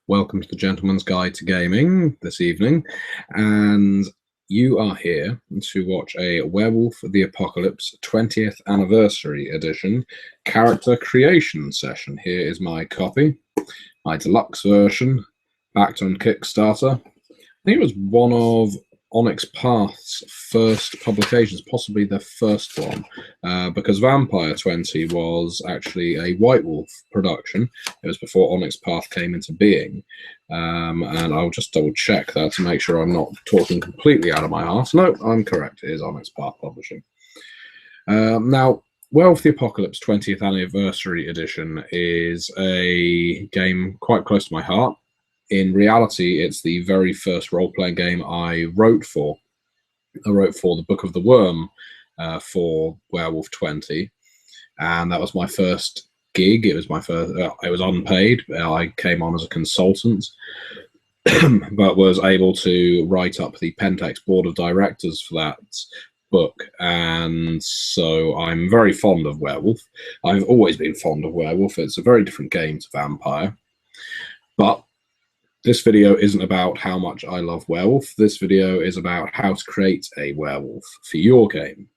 Welcome to the Gentleman's Guide to Gaming this evening, and you are here to watch a Werewolf the Apocalypse 20th Anniversary Edition character creation session. Here is my copy, my deluxe version, backed on Kickstarter. I think it was one of Onyx Path's first publications, possibly their first one, because Vampire 20 was actually a White Wolf production. It was before Onyx Path came into being. And I'll just double check that to make sure I'm not talking completely out of my arse. No, I'm correct. It is Onyx Path Publishing. Now, Werewolf the Apocalypse 20th Anniversary Edition is a game quite close to my heart. In reality, it's the very first role-playing game I wrote for. I wrote for the Book of the Worm for Werewolf 20, and that was my first gig. It was my first. It was unpaid. I came on as a consultant, but was able to write up the Pentex board of directors for that book, and so I'm very fond of Werewolf. I've always been fond of Werewolf. It's a very different game to Vampire, but this video isn't about how much I love Werewolf. This video is about how to create a werewolf for your game.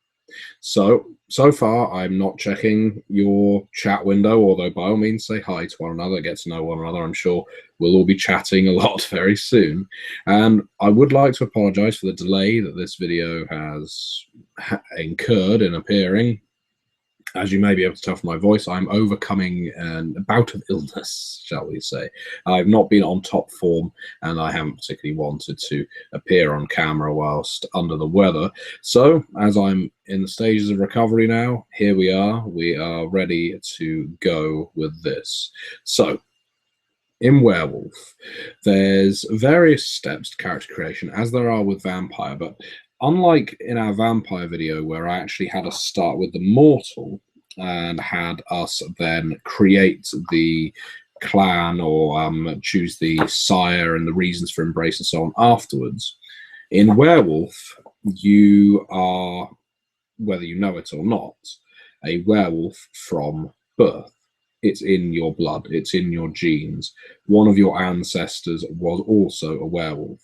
So far, I'm not checking your chat window, although by all means say hi to one another, get to know one another. I'm sure we'll all be chatting a lot very soon. And I would like to apologize for the delay that this video has incurred in appearing. As you may be able to tell from my voice, I'm overcoming a bout of illness, shall we say. I've not been on top form, and I haven't particularly wanted to appear on camera whilst under the weather. So, as I'm in the stages of recovery now, here we are. We are ready to go with this. So, in Werewolf, there's various steps to character creation, as there are with Vampire, but unlike in our Vampire video, where I actually had us start with the mortal and had us then create the clan or choose the sire and the reasons for embrace and so on afterwards, in Werewolf, you are, whether you know it or not, a werewolf from birth. It's in your blood. It's in your genes. One of your ancestors was also a werewolf.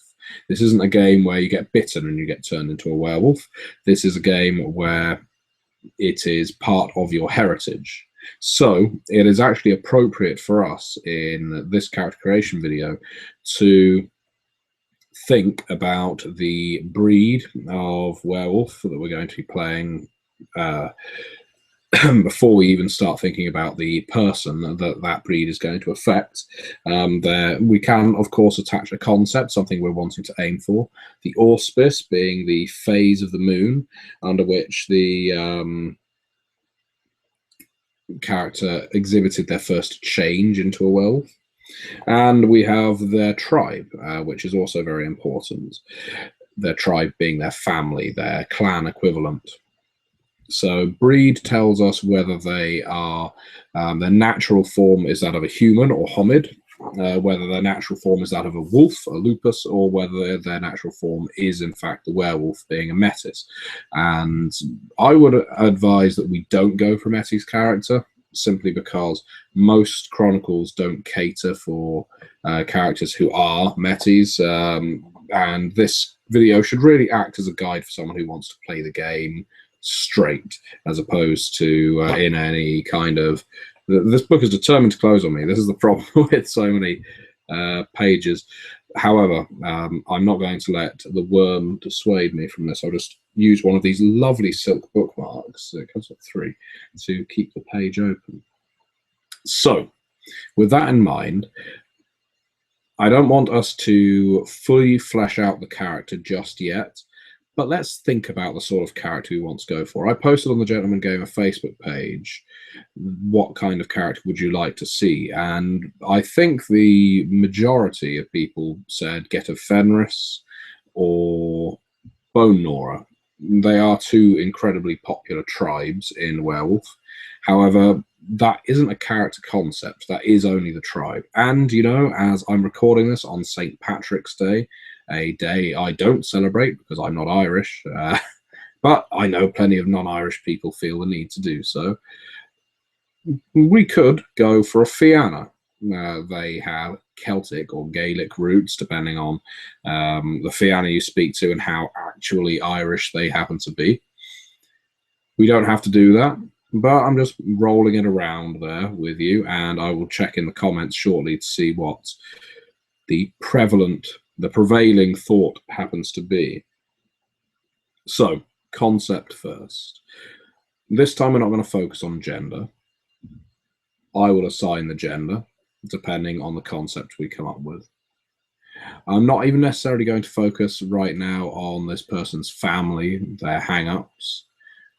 This isn't a game where you get bitten and you get turned into a werewolf. This is a game where it is part of your heritage. So it is actually appropriate for us in this character creation video to think about the breed of werewolf that we're going to be playing before we even start thinking about the person that breed is going to affect. We can, of course, attach a concept, something we're wanting to aim for. The auspice being the phase of the moon under which the character exhibited their first change into a werewolf. And we have their tribe, which is also very important. Their tribe being their family, their clan equivalent. So breed tells us whether they are, their natural form is that of a human or homid, whether their natural form is that of a wolf, a lupus, or whether their natural form is in fact the werewolf being a metis. And I would advise that we don't go for metis character, simply because most chronicles don't cater for characters who are metis, and this video should really act as a guide for someone who wants to play the game straight, as opposed to in any kind of. This book is determined to close on me. This is the problem with so many pages. However, I'm not going to let the worm dissuade me from this. I'll just use one of these lovely silk bookmarks. It comes with 3 to keep the page open. So, with that in mind, I don't want us to fully flesh out the character just yet. But let's think about the sort of character we want to go for. I posted on the Gentleman Gamer Facebook page, what kind of character would you like to see? And I think the majority of people said get a Fenris or Bone Gnawer. They are 2 incredibly popular tribes in Werewolf. However, that isn't a character concept. That is only the tribe. And, you know, as I'm recording this on St. Patrick's Day, a day I don't celebrate because I'm not Irish, but I know plenty of non-Irish people feel the need to do so. We could go for a Fianna. They have Celtic or Gaelic roots, depending on the Fianna you speak to and how actually Irish they happen to be. We don't have to do that, but I'm just rolling it around there with you, and I will check in the comments shortly to see what the prevailing thought happens to be. So, concept first. This time we're not going to focus on gender. I will assign the gender depending on the concept we come up with. I'm not even necessarily going to focus right now on this person's family, their hang-ups.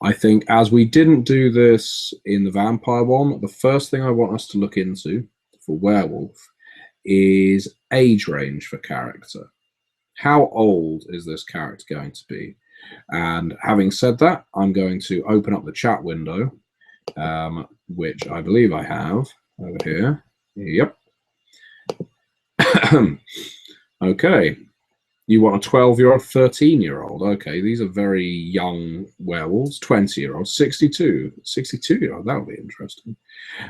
I think as we didn't do this in the vampire one, the first thing I want us to look into for werewolf is age range for character. How old is this character going to be? And having said that, I'm going to open up the chat window, which I believe I have over here. Yep. Okay. You want a 12-year-old, 13-year-old. Okay, these are very young werewolves. 20-year-old, 62-year-old. That would be interesting.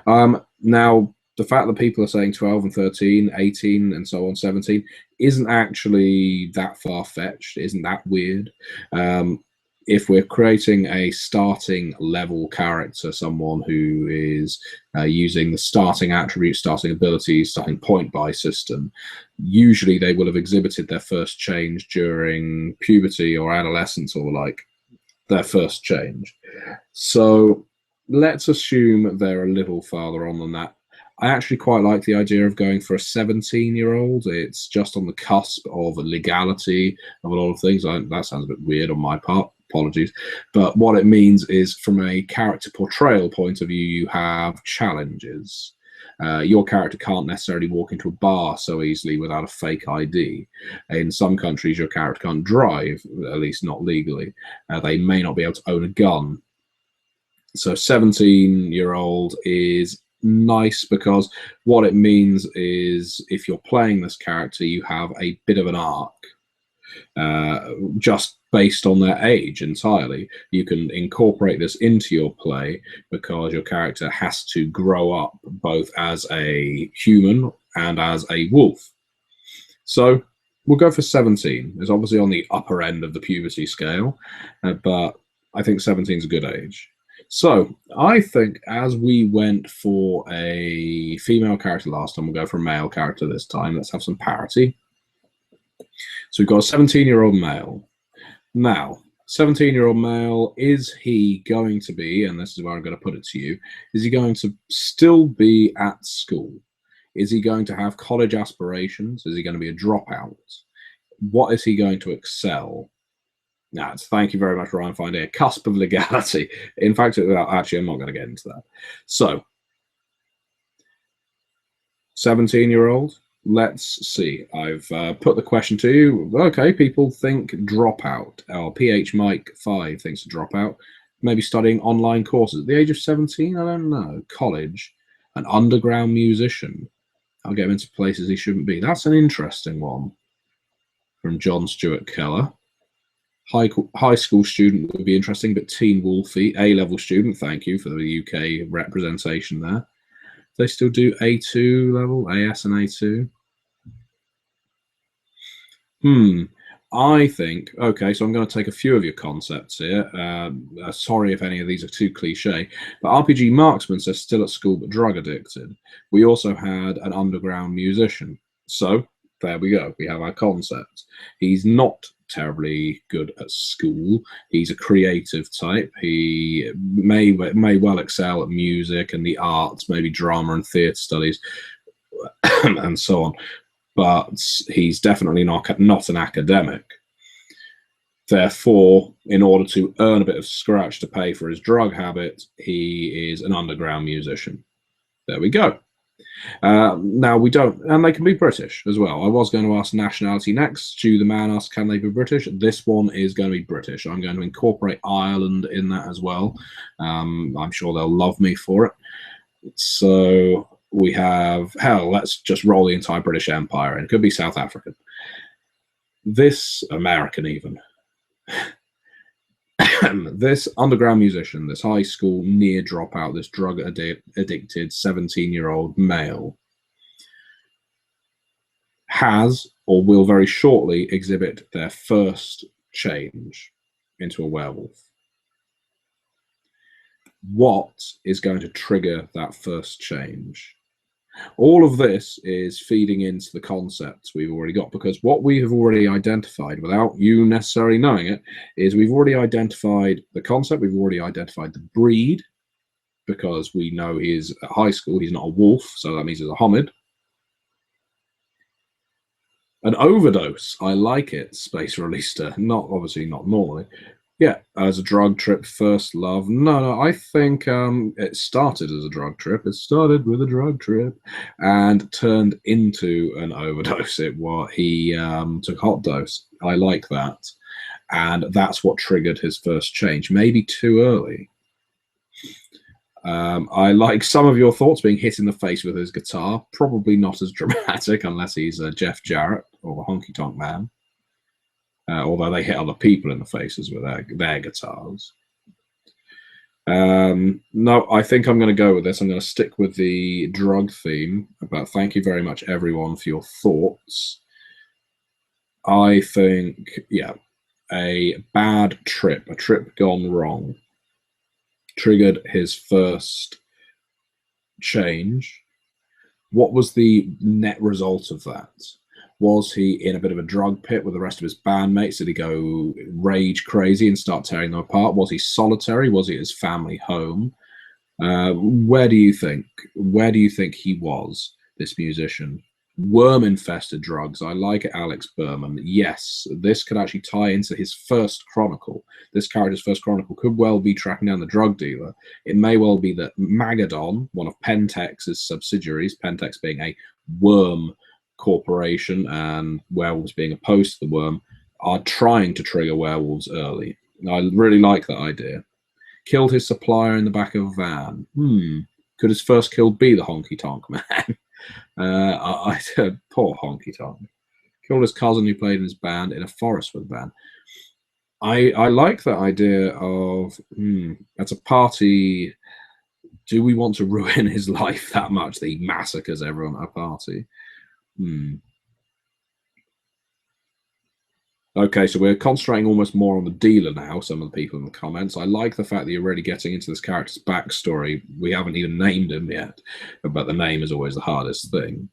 Now, the fact that people are saying 12 and 13, 18, and so on, 17, isn't actually that far-fetched. Isn't that weird? If we're creating a starting level character, someone who is using the starting attributes, starting abilities, starting point buy system, usually they will have exhibited their first change during puberty or adolescence, or like their first change. So let's assume they're a little farther on than that. I actually quite like the idea of going for a 17-year-old. It's just on the cusp of legality of a lot of things. That sounds a bit weird on my part. Apologies. But what it means is, from a character portrayal point of view, you have challenges. Your character can't necessarily walk into a bar so easily without a fake ID. In some countries, your character can't drive, at least not legally. They may not be able to own a gun. So 17-year-old is nice because what it means is, if you're playing this character, you have a bit of an arc. Just based on their age entirely. You can incorporate this into your play because your character has to grow up both as a human and as a wolf. So we'll go for 17. It's obviously on the upper end of the puberty scale, but I think 17 is a good age. So I think as we went for a female character last time, we'll go for a male character this time. Let's have some parity. So we've got a 17-year-old male. Now, 17-year-old male, is he going to be, and this is where I'm going to put it to you, is he going to still be at school? Is he going to have college aspirations? Is he going to be a dropout? What is he going to excel? Now, thank you very much, Ryan, finding a cusp of legality. In fact, actually, I'm not going to get into that. So, 17-year-old. Let's see. I've put the question to you. Okay, people think dropout. Or PH Mike 5 thinks a dropout. Maybe studying online courses at the age of 17. I don't know. College. An underground musician. I'll get him into places he shouldn't be. That's an interesting one. From John Stewart Keller. High school student would be interesting, but teen wolfie. A-level student. Thank you for the UK representation there. They still do A2 level, AS and A2. I think, okay, so I'm going to take a few of your concepts here. Sorry if any of these are too cliche, but RPG Marksman says still at school but drug addicted. We also had an underground musician. So there we go. We have our concept. He's not terribly good at school. He's a creative type. He may well excel at music and the arts, maybe drama and theatre studies, and so on. But he's definitely not an academic. Therefore, in order to earn a bit of scratch to pay for his drug habit, he is an underground musician. There we go. Now we don't, and they can be British as well. I was going to ask nationality next. Stu the man asked, can they be British? This one is going to be British. I'm going to incorporate Ireland in that as well. I'm sure they'll love me for it. So we have, hell, let's just roll the entire British Empire in. It could be South African. This American even. This underground musician, this high school near dropout, this drug addicted 17-year-old male, has or will very shortly exhibit their first change into a werewolf. What is going to trigger that first change? All of this is feeding into the concepts we've already got, because what we have already identified, without you necessarily knowing it, is we've already identified the concept, we've already identified the breed, because we know he is at high school, he's not a wolf, so that means he's a homid. An overdose, I like it, Space Releaster. Not obviously not normally. Yeah, as a drug trip, first love. No, I think it started as a drug trip. It started with a drug trip and turned into an overdose. He took hot dose. I like that, and that's what triggered his first change. Maybe too early. I like some of your thoughts. Being hit in the face with his guitar, probably not as dramatic unless he's Jeff Jarrett or the Honky Tonk Man. Although they hit other people in the faces with their guitars. No, I think I'm going to go with this. I'm going to stick with the drug theme. But thank you very much, everyone, for your thoughts. I think, yeah, a bad trip, a trip gone wrong, triggered his first change. What was the net result of that? Was he in a bit of a drug pit with the rest of his bandmates? Did he go rage crazy and start tearing them apart? Was he solitary? Was he at his family home? Where do you think he was, this musician? Worm-infested drugs. I like it, Alex Berman. Yes, this could actually tie into his first chronicle. This character's first chronicle could well be tracking down the drug dealer. It may well be that Magadon, one of Pentex's subsidiaries, Pentex being a worm corporation and werewolves being opposed to the worm, are trying to trigger werewolves early. I really like that idea. Killed his supplier in the back of a van. Could his first kill be the Honky Tonk Man? Poor Honky Tonk. Killed his cousin who played in his band in a forest with a band. I like that idea of, at a party, do we want to ruin his life that much that he massacres everyone at a party? Okay, so we're concentrating almost more on the dealer now, some of the people in the comments. I like the fact that you're already getting into this character's backstory. We haven't even named him yet, but the name is always the hardest thing.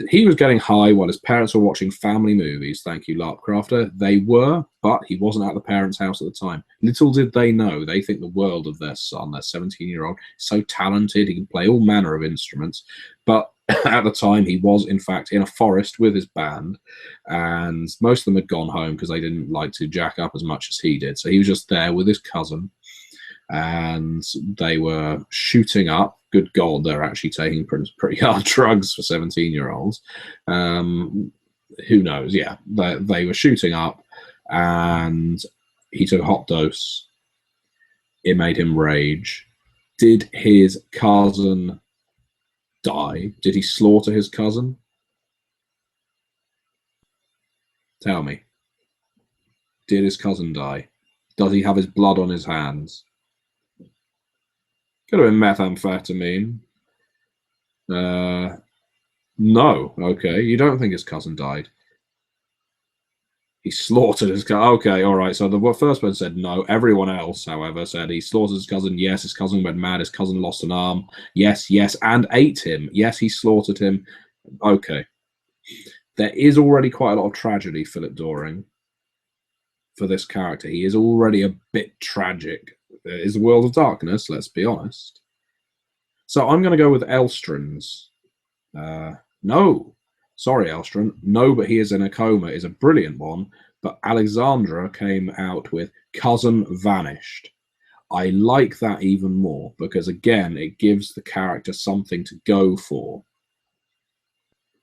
He was getting high while his parents were watching family movies. Thank you, Larpcrafter. They were, but he wasn't at the parents' house at the time. Little did they know, they think the world of their son, their 17-year-old, so talented, he can play all manner of instruments. But at the time, he was, in fact, in a forest with his band, and most of them had gone home because they didn't like to jack up as much as he did. So he was just there with his cousin, and they were shooting up. Good God, they're actually taking pretty hard drugs for 17-year-olds. Who knows? Yeah, they were shooting up, and he took a hot dose. It made him rage. Did his cousin die? Did he slaughter his cousin? Tell me. Did his cousin die? Does he have his blood on his hands? Could have been methamphetamine. No. Okay, you don't think his cousin died. He slaughtered his cousin. Okay, all right. So the first one said no. Everyone else, however, said he slaughtered his cousin. Yes, his cousin went mad. His cousin lost an arm. Yes, and ate him. Yes, he slaughtered him. Okay. There is already quite a lot of tragedy, Philip Doring, for this character. He is already a bit tragic. There is a world of darkness, let's be honest. So I'm going to go with Elstrins. No. Sorry, Elstrin. No, but he is in a coma is a brilliant one. But Alexandra came out with Cousin Vanished. I like that even more because, again, it gives the character something to go for.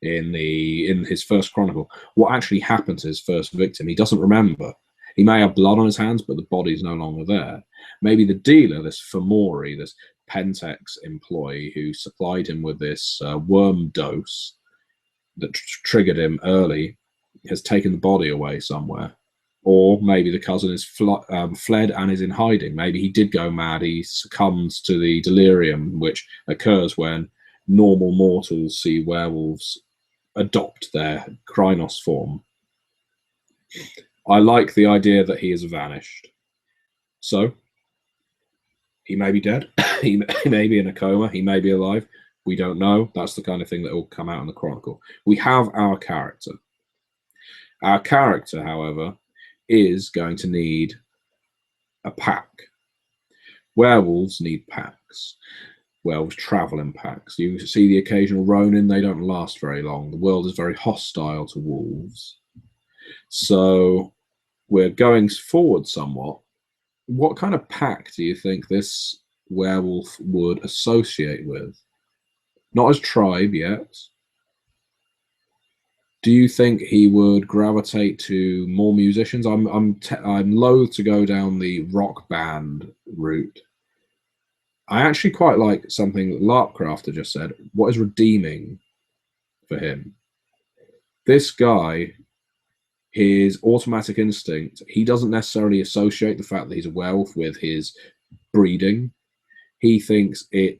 In his first chronicle, what actually happened to his first victim, he doesn't remember. He may have blood on his hands, but the body's no longer there. Maybe the dealer, this Fomori, this Pentex employee who supplied him with this worm dose that triggered him early, has taken the body away somewhere. Or maybe the cousin is fled and is in hiding. Maybe he did go mad. He succumbs to the delirium, which occurs when normal mortals see werewolves adopt their Krynos form. I like the idea that he has vanished. So, he may be dead. he may be in a coma. He may be alive. We don't know. That's the kind of thing that will come out in the Chronicle. We have our character. Our character, however, is going to need a pack. Werewolves need packs. Werewolves travel in packs. You see the occasional Ronin, they don't last very long. The world is very hostile to wolves. So we're going forward somewhat. What kind of pack do you think this werewolf would associate with? Not as tribe yet. Do you think he would gravitate to more musicians? I'm loath to go down the rock band route. I actually quite like something that Larpcrafter just said. What is redeeming for him? This guy, his automatic instinct, he doesn't necessarily associate the fact that he's a werewolf with his breeding. He thinks it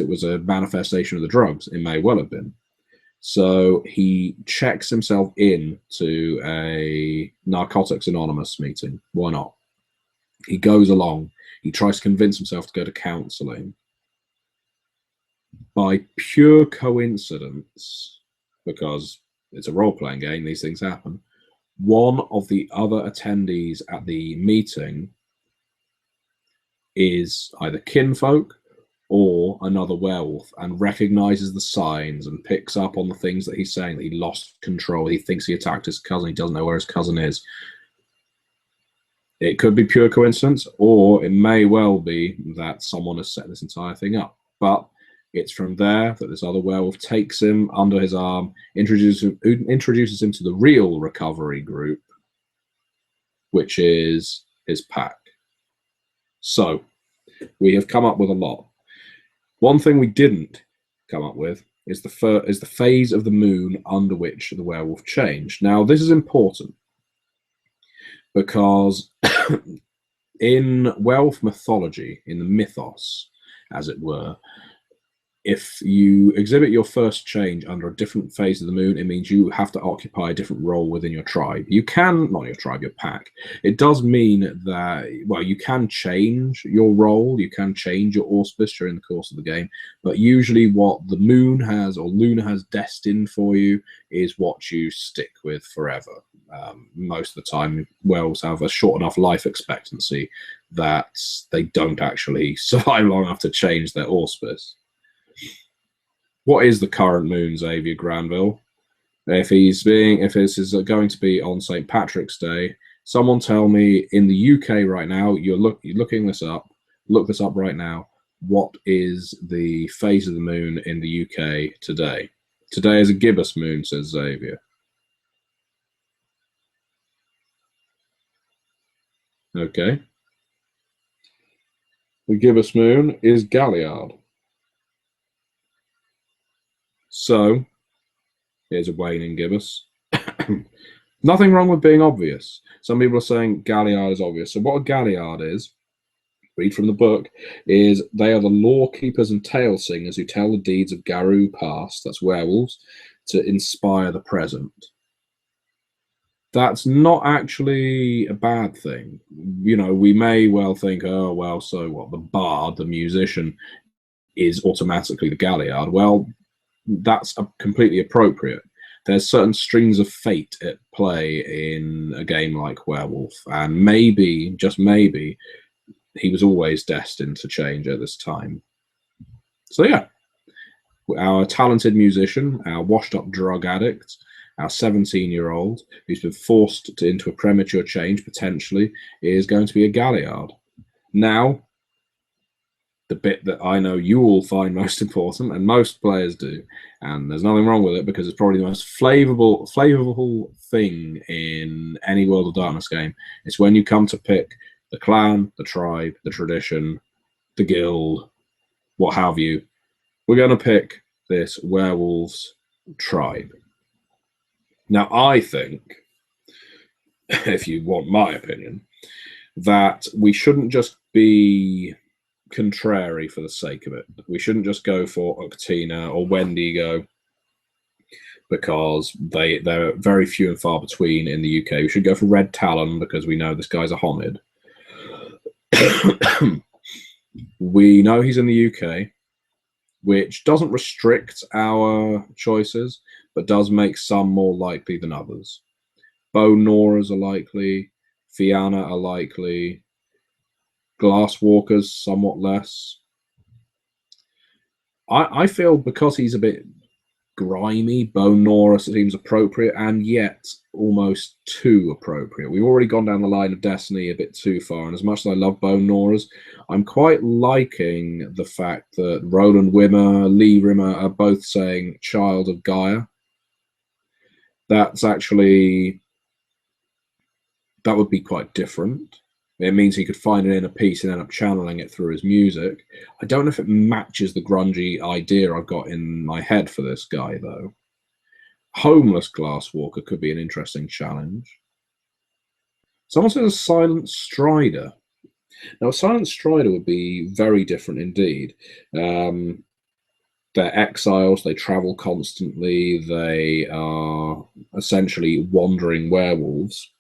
was a manifestation of the drugs. It may well have been. So he checks himself in to a Narcotics Anonymous meeting. Why not? He goes along. He tries to convince himself to go to counseling. By pure coincidence, because it's a role-playing game, these things happen, one of the other attendees at the meeting is either kinfolk or another werewolf and recognizes the signs and picks up on the things that he's saying, that he lost control. He thinks he attacked his cousin. He doesn't know where his cousin is. It could be pure coincidence, or it may well be that someone has set this entire thing up. But it's from there that this other werewolf takes him under his arm, introduces him to the real recovery group, which is his pack. So we have come up with a lot. One thing we didn't come up with is the phase of the moon under which the werewolf changed. Now, this is important because in werewolf mythology, in the mythos, as it were, if you exhibit your first change under a different phase of the moon, it means you have to occupy a different role within your tribe. You can, not your tribe, your pack. It does mean that, well, you can change your role, you can change your auspice during the course of the game, but usually what the moon has or Luna has destined for you is what you stick with forever. Most of the time, werewolves have a short enough life expectancy that they don't actually survive long enough to change their auspice. What is the current moon, Xavier Granville? If this is going to be on St. Patrick's Day, someone tell me in the UK right now. You're looking this up. Look this up right now. What is the phase of the moon in the UK today? Today is a gibbous moon, says Xavier. Okay. The gibbous moon is Galliard. So, here's a waning gibbous. Nothing wrong with being obvious. Some people are saying Galliard is obvious. So what a Galliard is, read from the book, is they are the law keepers and tale singers who tell the deeds of Garou past, that's werewolves, to inspire the present. That's not actually a bad thing. You know, we may well think, oh, well, so what? The bard, the musician, is automatically the Galliard. Well, that's completely appropriate. There's certain strings of fate at play in a game like Werewolf, and maybe, just maybe, he was always destined to change at this time. So yeah, our talented musician, our washed-up drug addict, our 17-year-old who's been forced into a premature change, potentially, is going to be a Galliard. Now, the bit that I know you all find most important, and most players do, and there's nothing wrong with it because it's probably the most flavorful thing in any World of Darkness game. It's when you come to pick the clan, the tribe, the tradition, the guild, what have you. We're going to pick this werewolves tribe. Now, I think, if you want my opinion, that we shouldn't just be contrary for the sake of it. We shouldn't just go for Octina or Wendigo because they're very few and far between in the UK. We should go for Red Talon because we know this guy's a Homid. We know he's in the UK, which doesn't restrict our choices, but does make some more likely than others. Bone Gnawers are likely, Fianna are likely, Glasswalkers somewhat less. I feel because he's a bit grimy, Bone Gnawer seems appropriate, and yet almost too appropriate. We've already gone down the line of Destiny a bit too far, and as much as I love Bone Gnawers, I'm quite liking the fact that Roland Wimmer, Lee Rimmer are both saying Child of Gaia. That's actually, that would be quite different. It means he could find an inner peace and end up channeling it through his music. I don't know if it matches the grungy idea I've got in my head for this guy, though. Homeless Glasswalker could be an interesting challenge. Someone says a Silent Strider. Now, a Silent Strider would be very different indeed. They're exiles, they travel constantly, they are essentially wandering werewolves.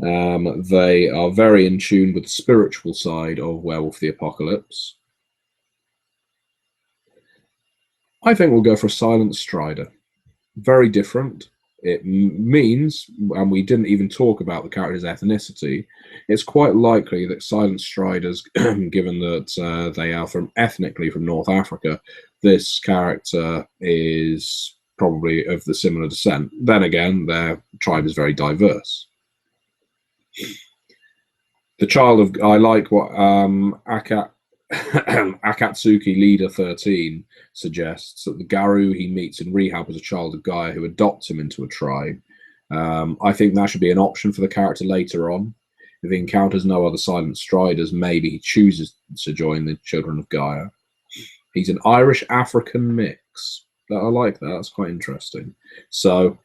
They are very in tune with the spiritual side of Werewolf the Apocalypse. I think we'll go for a Silent Strider. Very different. It means, and we didn't even talk about the character's ethnicity, it's quite likely that Silent Striders, given that they are ethnically from North Africa, this character is probably of the similar descent. Then again, their tribe is very diverse. The child of, I like what Akatsuki Leader 13 suggests, that the Garou he meets in rehab was a child of Gaia who adopts him into a tribe. I think that should be an option for the character later on. If he encounters no other Silent Striders, maybe he chooses to join the Children of Gaia. He's an Irish-African mix. I like that. That's quite interesting. So,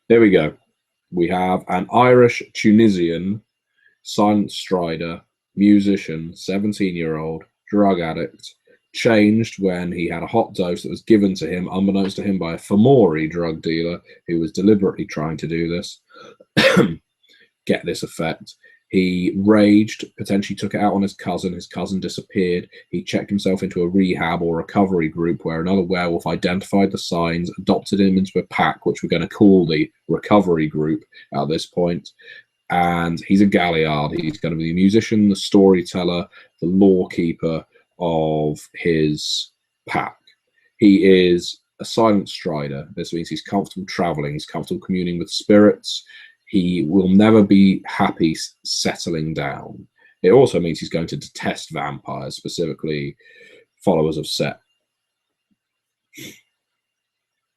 there we go. We have an Irish-Tunisian Silent Strider, musician, 17-year-old, drug addict, changed when he had a hot dose that was given to him, unbeknownst to him, by a Fomori drug dealer who was deliberately trying to do this. Get this effect. He raged, potentially took it out on his cousin. His cousin disappeared. He checked himself into a rehab or recovery group where another werewolf identified the signs, adopted him into a pack, which we're going to call the recovery group at this point. And he's a Galliard. He's going to be the musician, the storyteller, the lore-keeper of his pack. He is a Silent Strider. This means he's comfortable traveling. He's comfortable communing with spirits. He will never be happy settling down. It also means he's going to detest vampires, specifically followers of Set.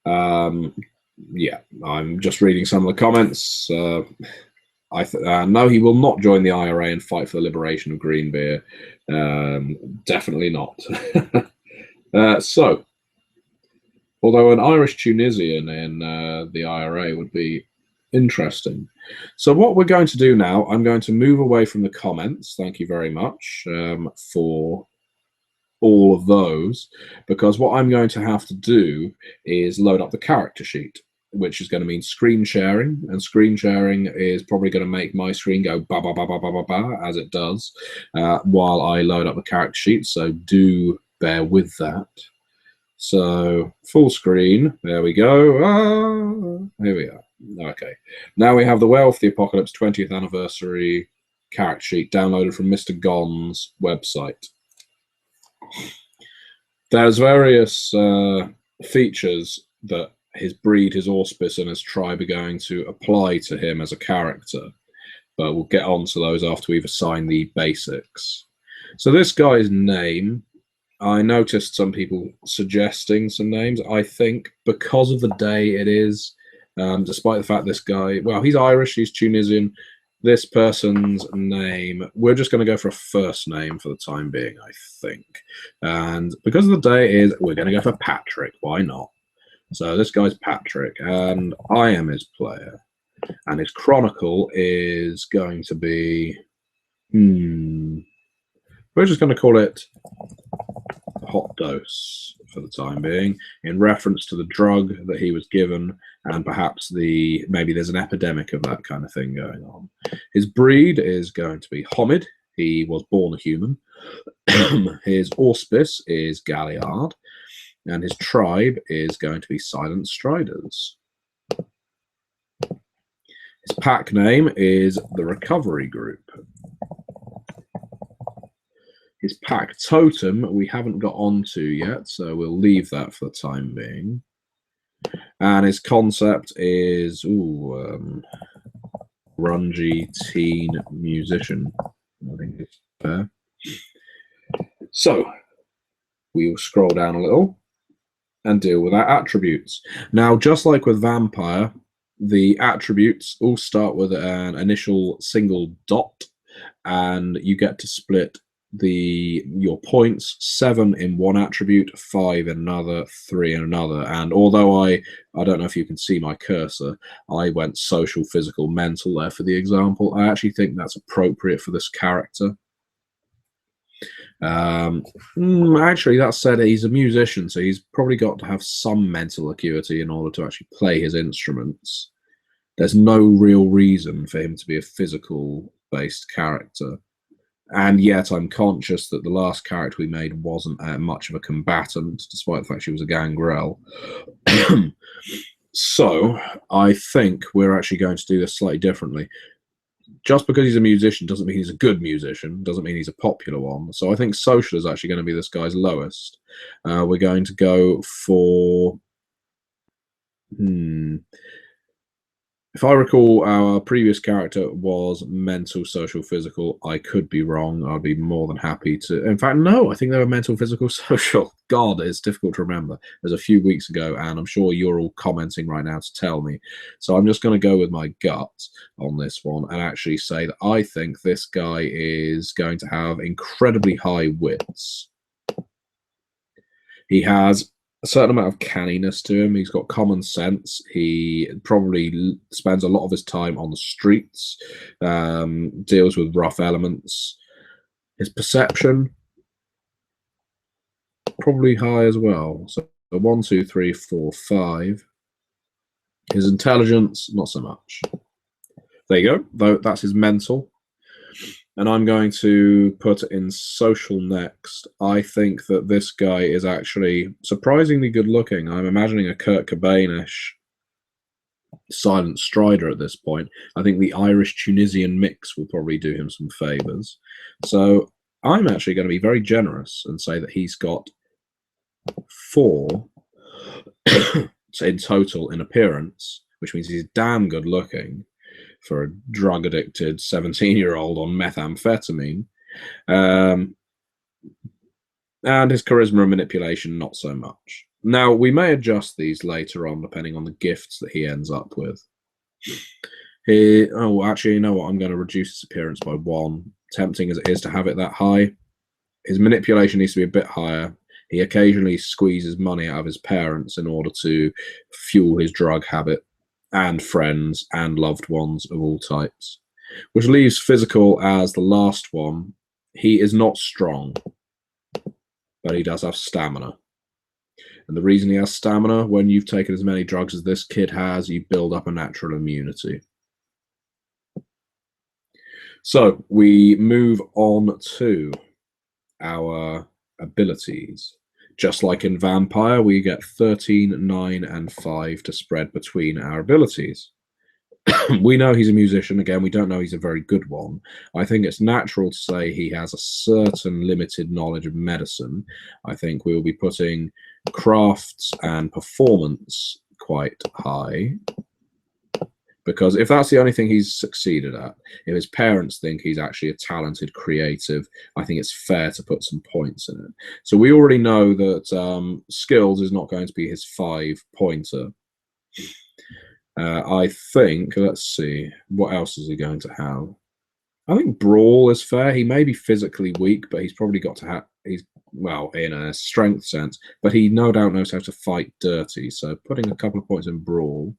Yeah, I'm just reading some of the comments. No, he will not join the IRA and fight for the liberation of Greenbeer. Definitely not. So, although an Irish Tunisian in the IRA would be interesting. So what we're going to do now, I'm going to move away from the comments. Thank you very much for all of those, because what I'm going to have to do is load up the character sheet, which is going to mean screen sharing, and screen sharing is probably going to make my screen go ba ba ba ba ba ba ba as it does while I load up the character sheet, so do bear with that. So full screen, there we go. Here we are. Okay, now we have the Werewolf the Apocalypse 20th anniversary character sheet downloaded from Mr. Gon's website. There's various features that his breed, his auspice, and his tribe are going to apply to him as a character, but we'll get on to those after we've assigned the basics. So this guy's name, I noticed some people suggesting some names. I think because of the day it is, despite the fact this guy, well, he's Irish, he's Tunisian, this person's name, we're just going to go for a first name for the time being, I think. And because of the day it is, we're going to go for Patrick. Why not? So this guy's Patrick, and I am his player. And his chronicle is going to be... we're just going to call it hot dose for the time being, in reference to the drug that he was given, and perhaps maybe there's an epidemic of that kind of thing going on. His breed is going to be Homid. He was born a human. His auspice is Galliard, and his tribe is going to be Silent Striders. His pack name is the Recovery Group. His pack totem we haven't got onto yet, so we'll leave that for the time being. And his concept is grungy teen musician. I think it's fair. So we will scroll down a little and deal with our attributes. Now, just like with Vampire, the attributes all start with an initial single dot, and you get to split your points: 7 in one attribute, 5 in another, 3 in another. And although I don't know if you can see my cursor, I went social, physical, mental there for the example. I actually think that's appropriate for this character. Actually, that said, he's a musician, so he's probably got to have some mental acuity in order to actually play his instruments. There's no real reason for him to be a physical-based character. And yet I'm conscious that the last character we made wasn't much of a combatant, despite the fact she was a gangrel. So I think we're actually going to do this slightly differently. Just because he's a musician doesn't mean he's a good musician, doesn't mean he's a popular one. So I think social is actually going to be this guy's lowest. We're going to go for... If I recall, our previous character was mental, social, physical. I could be wrong. I'd be more than happy to... In fact, no, I think they were mental, physical, social. God, it's difficult to remember. It was a few weeks ago, and I'm sure you're all commenting right now to tell me. So I'm just going to go with my gut on this one and actually say that I think this guy is going to have incredibly high wits. He has a certain amount of canniness to him. He's got common sense. He probably spends a lot of his time on the streets, deals with rough elements. His perception, probably high as well. So 1, 2, 3, 4, 5. His intelligence, not so much. There you go. That's his mental. And I'm going to put in social next. I think that this guy is actually surprisingly good looking. I'm imagining a Kurt Cobain-ish Silent Strider at this point. I think the Irish-Tunisian mix will probably do him some favors. So I'm actually going to be very generous and say that he's got 4 in total in appearance, which means he's damn good looking for a drug-addicted 17-year-old on methamphetamine. And his charisma and manipulation, not so much. Now, we may adjust these later on, depending on the gifts that he ends up with. Actually, you know what? I'm going to reduce his appearance by 1. Tempting as it is to have it that high, his manipulation needs to be a bit higher. He occasionally squeezes money out of his parents in order to fuel his drug habit, and friends and loved ones of all types, which leaves physical as the last one. He is not strong, but he does have stamina. And the reason he has stamina, when you've taken as many drugs as this kid has, you build up a natural immunity. So we move on to our abilities. Just like in Vampire, we get 13, 9, and 5 to spread between our abilities. We know he's a musician. Again, we don't know he's a very good one. I think it's natural to say he has a certain limited knowledge of medicine. I think we will be putting crafts and performance quite high, because if that's the only thing he's succeeded at, if his parents think he's actually a talented creative, I think it's fair to put some points in it. So we already know that skills is not going to be his 5-pointer. I think, let's see, what else is he going to have? I think brawl is fair. He may be physically weak, but he's probably got to have, well, in a strength sense, but he no doubt knows how to fight dirty. So putting a couple of points in brawl.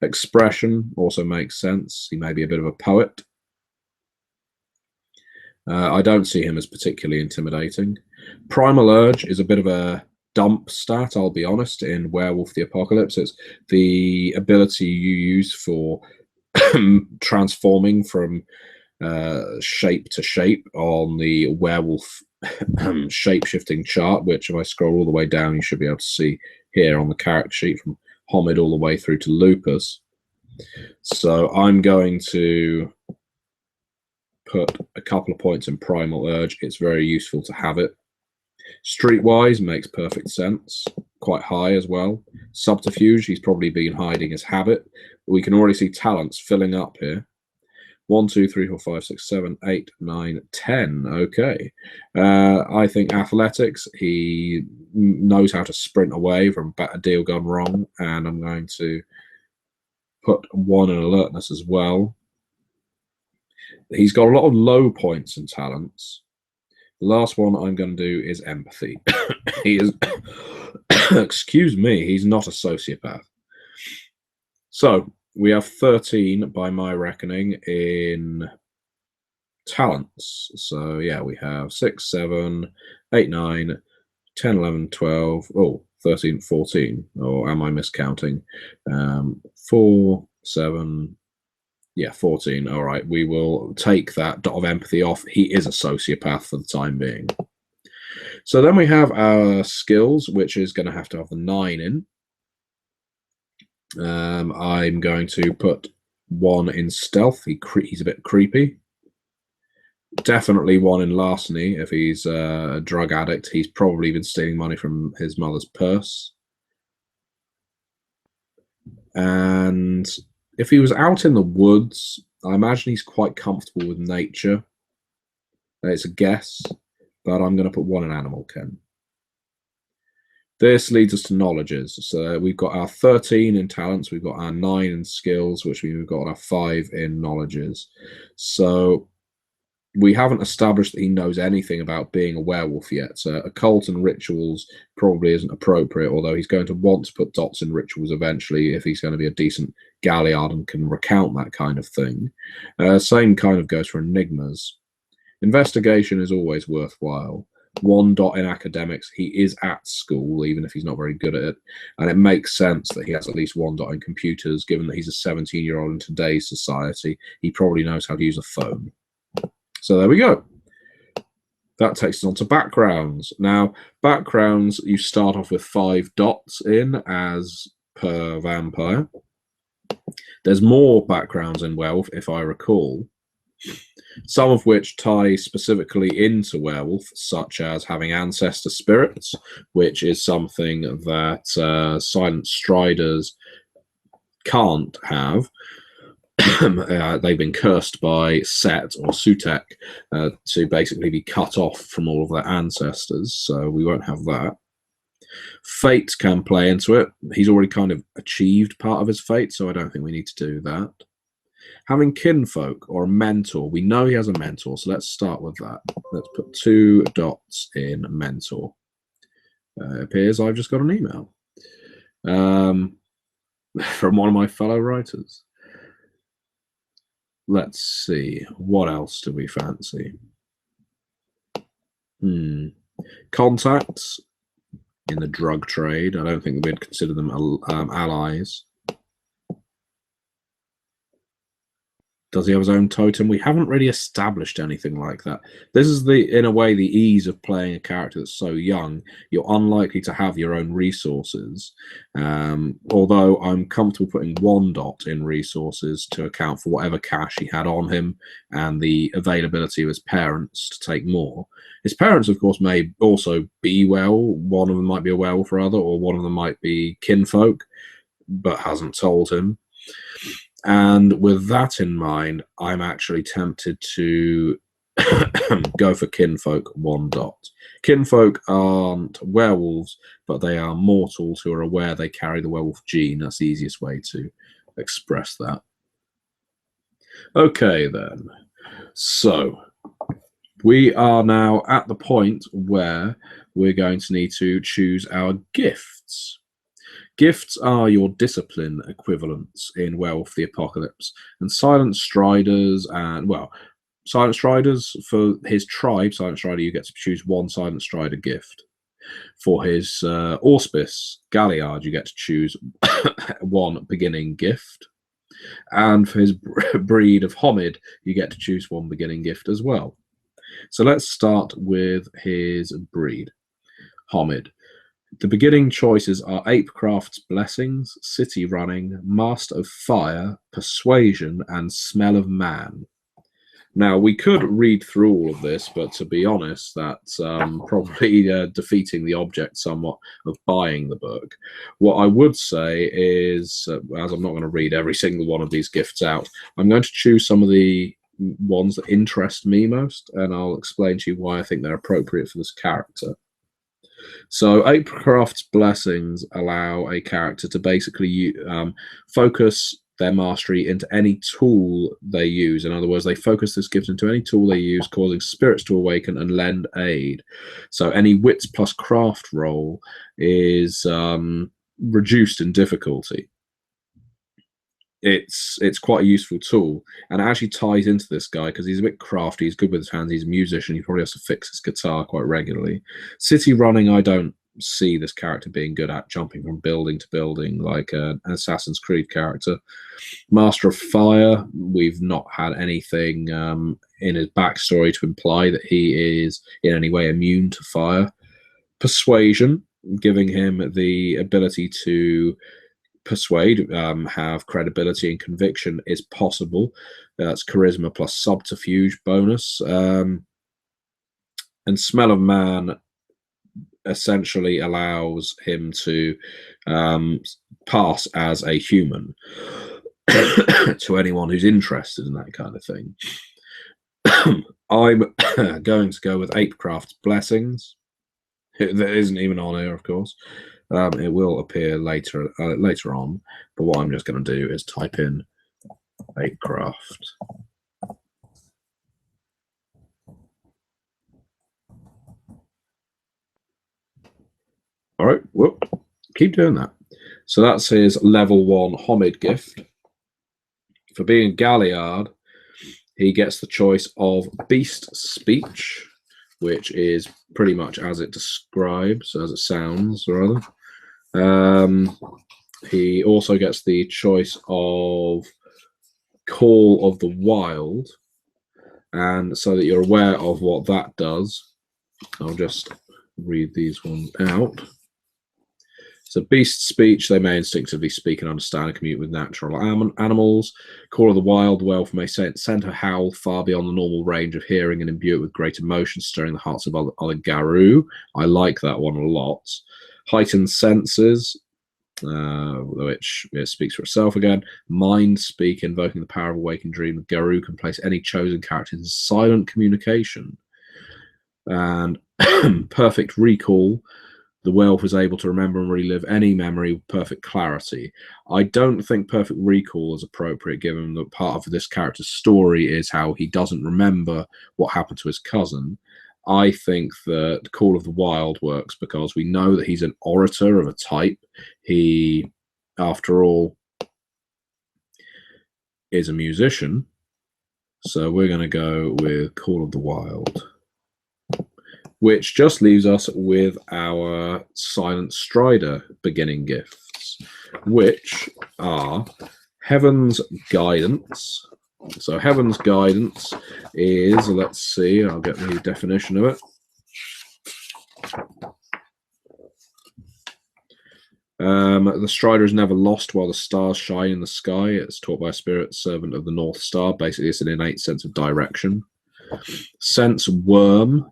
Expression also makes sense. He may be a bit of a poet. I don't see him as particularly intimidating. Primal Urge is a bit of a dump stat, I'll be honest, in Werewolf the Apocalypse. It's the ability you use for transforming from shape to shape on the werewolf shape-shifting chart, which if I scroll all the way down, you should be able to see here on the character sheet from Homid all the way through to Lupus. So I'm going to put a couple of points in Primal Urge. It's very useful to have it. Streetwise makes perfect sense. Quite high as well. Subterfuge, he's probably been hiding his habit. We can already see talents filling up here. 1, 2, 3, 4, 5, 6, 7, 8, 9, 10. Okay. I think athletics, he knows how to sprint away from a deal gone wrong, and I'm going to put 1 in alertness as well. He's got a lot of low points and talents. The last one I'm going to do is empathy. He is, excuse me, he's not a sociopath. So we have 13 by my reckoning in talents. So yeah, we have 6, 7, 8, 9, 10, 11, 12, oh, 13, 14. Or am I miscounting? 4, 7, yeah, 14. All right, we will take that dot of empathy off. He is a sociopath for the time being. So then we have our skills, which is going to have the 9 in. I'm going to put 1 in stealth. He's a bit creepy. Definitely 1 in larceny. If he's a drug addict, he's probably been stealing money from his mother's purse. And if he was out in the woods, I imagine he's quite comfortable with nature. It's a guess, but I'm going to put 1 in animal ken. This leads us to knowledges. So we've got our 13 in talents, we've got our 9 in skills, which means we've got our 5 in knowledges. So we haven't established that he knows anything about being a werewolf yet. So occult and rituals probably isn't appropriate, although he's going to want to put dots in rituals eventually if he's going to be a decent galliard and can recount that kind of thing. Same kind of goes for enigmas. Investigation is always worthwhile. 1 dot in academics. He is at school, even if he's not very good at it. And it makes sense that he has at least 1 dot in computers, given that he's a 17-year-old in today's society. He probably knows how to use a phone. So there we go. That takes us on to backgrounds. Now, backgrounds, you start off with 5 dots in as per vampire. There's more backgrounds in Werewolf, if I recall. Some of which tie specifically into Werewolf, such as having ancestor spirits, which is something that Silent Striders can't have. They've been cursed by Set or Sutek to basically be cut off from all of their ancestors, so we won't have that. Fate can play into it. He's already kind of achieved part of his fate, so I don't think we need to do that. Having kinfolk or a mentor. We know he has a mentor, so let's start with that. Let's put 2 dots in mentor. It appears I've just got an email from one of my fellow writers. Let's see. What else do we fancy? Contacts in the drug trade. I don't think we'd consider them allies. Does he have his own totem? We haven't really established anything like that. This is in a way, the ease of playing a character that's so young. You're unlikely to have your own resources. Although I'm comfortable putting 1 dot in resources to account for whatever cash he had on him and the availability of his parents to take more. His parents, of course, may also be one of them might be a werewolf rather, or one of them might be kinfolk, but hasn't told him. And with that in mind, I'm actually tempted to go for kinfolk 1 dot. Kinfolk aren't werewolves, but they are mortals who are aware they carry the werewolf gene. That's the easiest way to express that. Okay, then. So we are now at the point where we're going to need to choose our gifts. Gifts are your discipline equivalents in Werewolf the Apocalypse, and Silent Striders and, well, Silent Striders, for his tribe, Silent Strider, you get to choose one Silent Strider gift. For his auspice, Galliard, you get to choose one beginning gift. And for his breed of Homid, you get to choose one beginning gift as well. So let's start with his breed, Homid. The beginning choices are Apecraft's Blessings, City Running, Master of Fire, Persuasion, and Smell of Man. Now, we could read through all of this, but to be honest, that's probably defeating the object somewhat of buying the book. What I would say is, as I'm not going to read every single one of these gifts out, I'm going to choose some of the ones that interest me most, and I'll explain to you why I think they're appropriate for this character. So Apecraft's Blessings allow a character to basically focus their mastery into any tool they use. In other words, they focus this gift into any tool they use, causing spirits to awaken and lend aid. So any wits plus craft roll is reduced in difficulty. It's quite a useful tool, and it actually ties into this guy because he's a bit crafty, he's good with his hands, he's a musician, he probably has to fix his guitar quite regularly. City Running, I don't see this character being good at, jumping from building to building like an Assassin's Creed character. Master of Fire, we've not had anything in his backstory to imply that he is in any way immune to fire. Persuasion, giving him the ability to persuade, have credibility and conviction is possible. That's charisma plus subterfuge bonus. And Smell of Man essentially allows him to pass as a human to anyone who's interested in that kind of thing. I'm going to go with Apecraft's Blessings. That isn't even on here, of course. It will appear later on, but what I'm just going to do is type in Apecraft. All right, whoop, keep doing that. So that's his level 1 Homid gift. For being Galliard, he gets the choice of Beast Speech, which is pretty much as it describes, as it sounds, rather. He also gets the choice of Call of the Wild, and so that you're aware of what that does, I'll just read these ones out. So Beast Speech, they may instinctively speak and understand and communicate with natural animals. Call of the Wild, Werewolf may send her howl far beyond the normal range of hearing and imbue it with great emotion, stirring the hearts of other Garou. I like that one a lot. Heightened Senses, which it speaks for itself again. Mind Speak, invoking the power of a waking dream. Garou can place any chosen character in silent communication. And Perfect Recall, the werewolf is able to remember and relive any memory with perfect clarity. I don't think Perfect Recall is appropriate, given that part of this character's story is how he doesn't remember what happened to his cousin. I think that Call of the Wild works because we know that he's an orator of a type. He, after all, is a musician. So we're going to go with Call of the Wild, which just leaves us with our Silent Strider beginning gifts, which are Heaven's Guidance. So Heaven's Guidance is, let's see, I'll get the definition of it. The Strider is never lost while the stars shine in the sky. It's taught by a spirit servant of the North Star. Basically, it's an innate sense of direction. Sense Worm,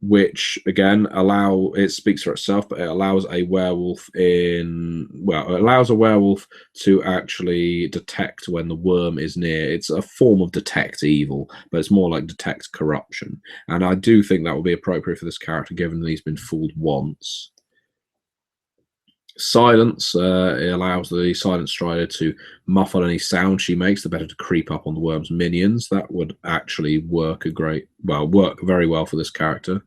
which again it speaks for itself, but it allows a werewolf to actually detect when the worm is near. It's a form of detect evil, but it's more like detect corruption. And I do think that will be appropriate for this character, given that he's been fooled once. Silence, it allows the Silent Strider to muffle any sound she makes, the better to creep up on the worm's minions. That would actually work very well for this character.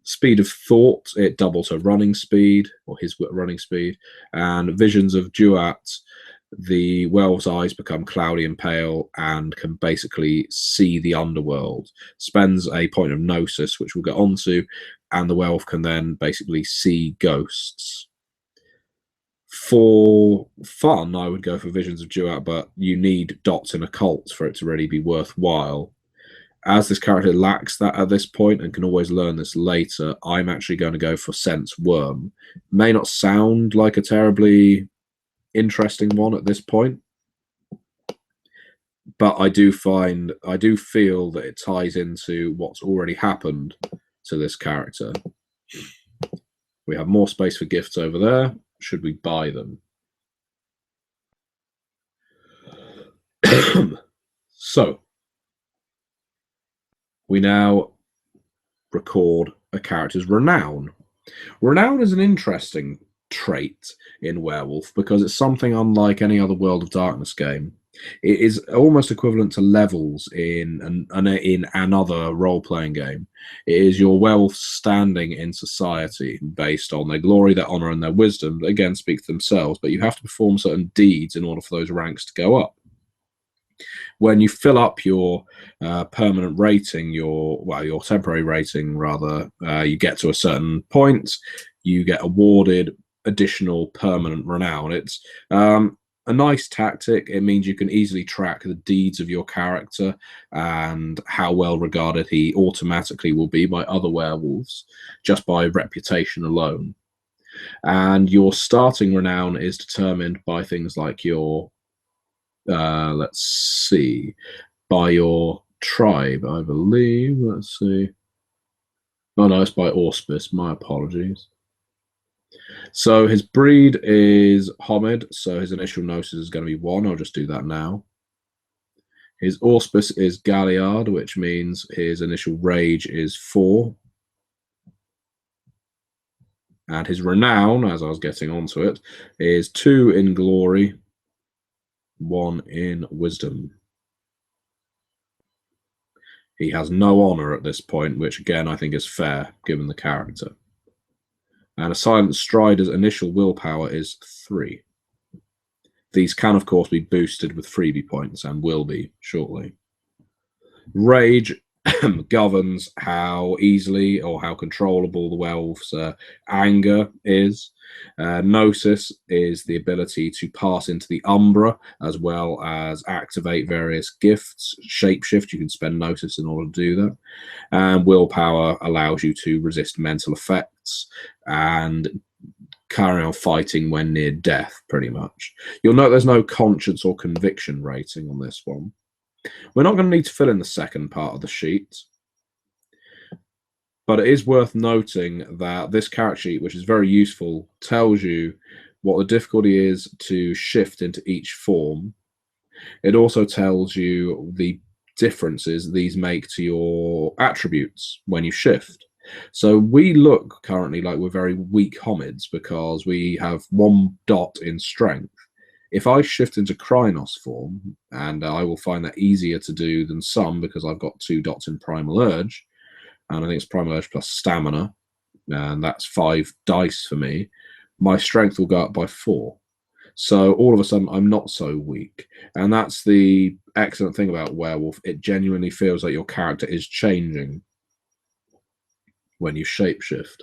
Speed of Thought, it doubles her running speed, or his running speed. And Visions of Duat, the werewolf's eyes become cloudy and pale and can basically see the underworld. Spends a point of gnosis, which we'll get onto, and the werewolf can then basically see ghosts. For fun, I would go for Visions of Duat, but you need dots in occult for it to really be worthwhile. As this character lacks that at this point and can always learn this later, I'm actually going to go for Sense Worm. May not sound like a terribly interesting one at this point, but I do feel that it ties into what's already happened to this character. We have more space for gifts over there. Should we buy them? So we now record a character's renown. Renown is an interesting trait in Werewolf because it's something unlike any other World of Darkness game. It is almost equivalent to levels in another role-playing game. It is your werewolf standing in society based on their glory, their honor, and their wisdom that again speak for themselves, but you have to perform certain deeds in order for those ranks to go up. When you fill up your permanent rating, your temporary rating rather, you get to a certain point, you get awarded additional permanent renown. It's a nice tactic. It means you can easily track the deeds of your character and how well regarded he automatically will be by other werewolves just by reputation alone. And your starting renown is determined by things like your let's see, by your tribe, I believe. Let's see. Oh no, it's by auspice. My apologies. So his breed is Homid, so his initial gnosis is going to be 1. I'll just do that now. His auspice is Galliard, which means his initial rage is 4. And his renown, as I was getting onto it, is 2 in glory, 1 in wisdom. He has no honor at this point, which again I think is fair given the character. And a Silent Strider's initial willpower is 3. These can, of course, be boosted with freebie points and will be shortly. Rage governs how easily or how controllable the werewolf's anger is. Gnosis is the ability to pass into the Umbra as well as activate various gifts. Shapeshift, you can spend Gnosis in order to do that. And willpower allows you to resist mental effects and carry on fighting when near death, pretty much. You'll note there's no conscience or conviction rating on this one. We're not going to need to fill in the second part of the sheet, but it is worth noting that this character sheet, which is very useful, tells you what the difficulty is to shift into each form. It also tells you the differences these make to your attributes when you shift. So we look currently like we're very weak homids because we have 1 dot in strength. If I shift into Krynos form, and I will find that easier to do than some because I've got 2 dots in Primal Urge, and I think it's Primal Urge plus Stamina, and that's 5 dice for me, my strength will go up by 4. So all of a sudden, I'm not so weak. And that's the excellent thing about Werewolf. It genuinely feels like your character is changing when you shapeshift.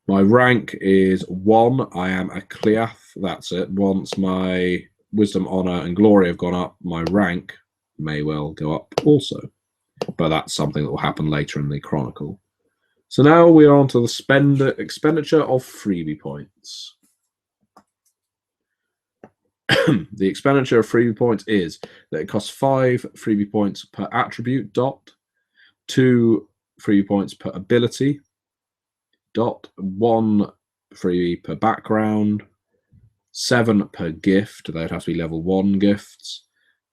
My rank is 1. I am a Cleath. That's it. Once my wisdom, honor, and glory have gone up, my rank may well go up also. But that's something that will happen later in the chronicle. So now we are on to the expenditure of freebie points. The expenditure of freebie points is that it costs 5 freebie points per attribute dot, 2 freebie points per ability dot, 1 freebie per background, 7 per gift, they'd have to be level 1 gifts,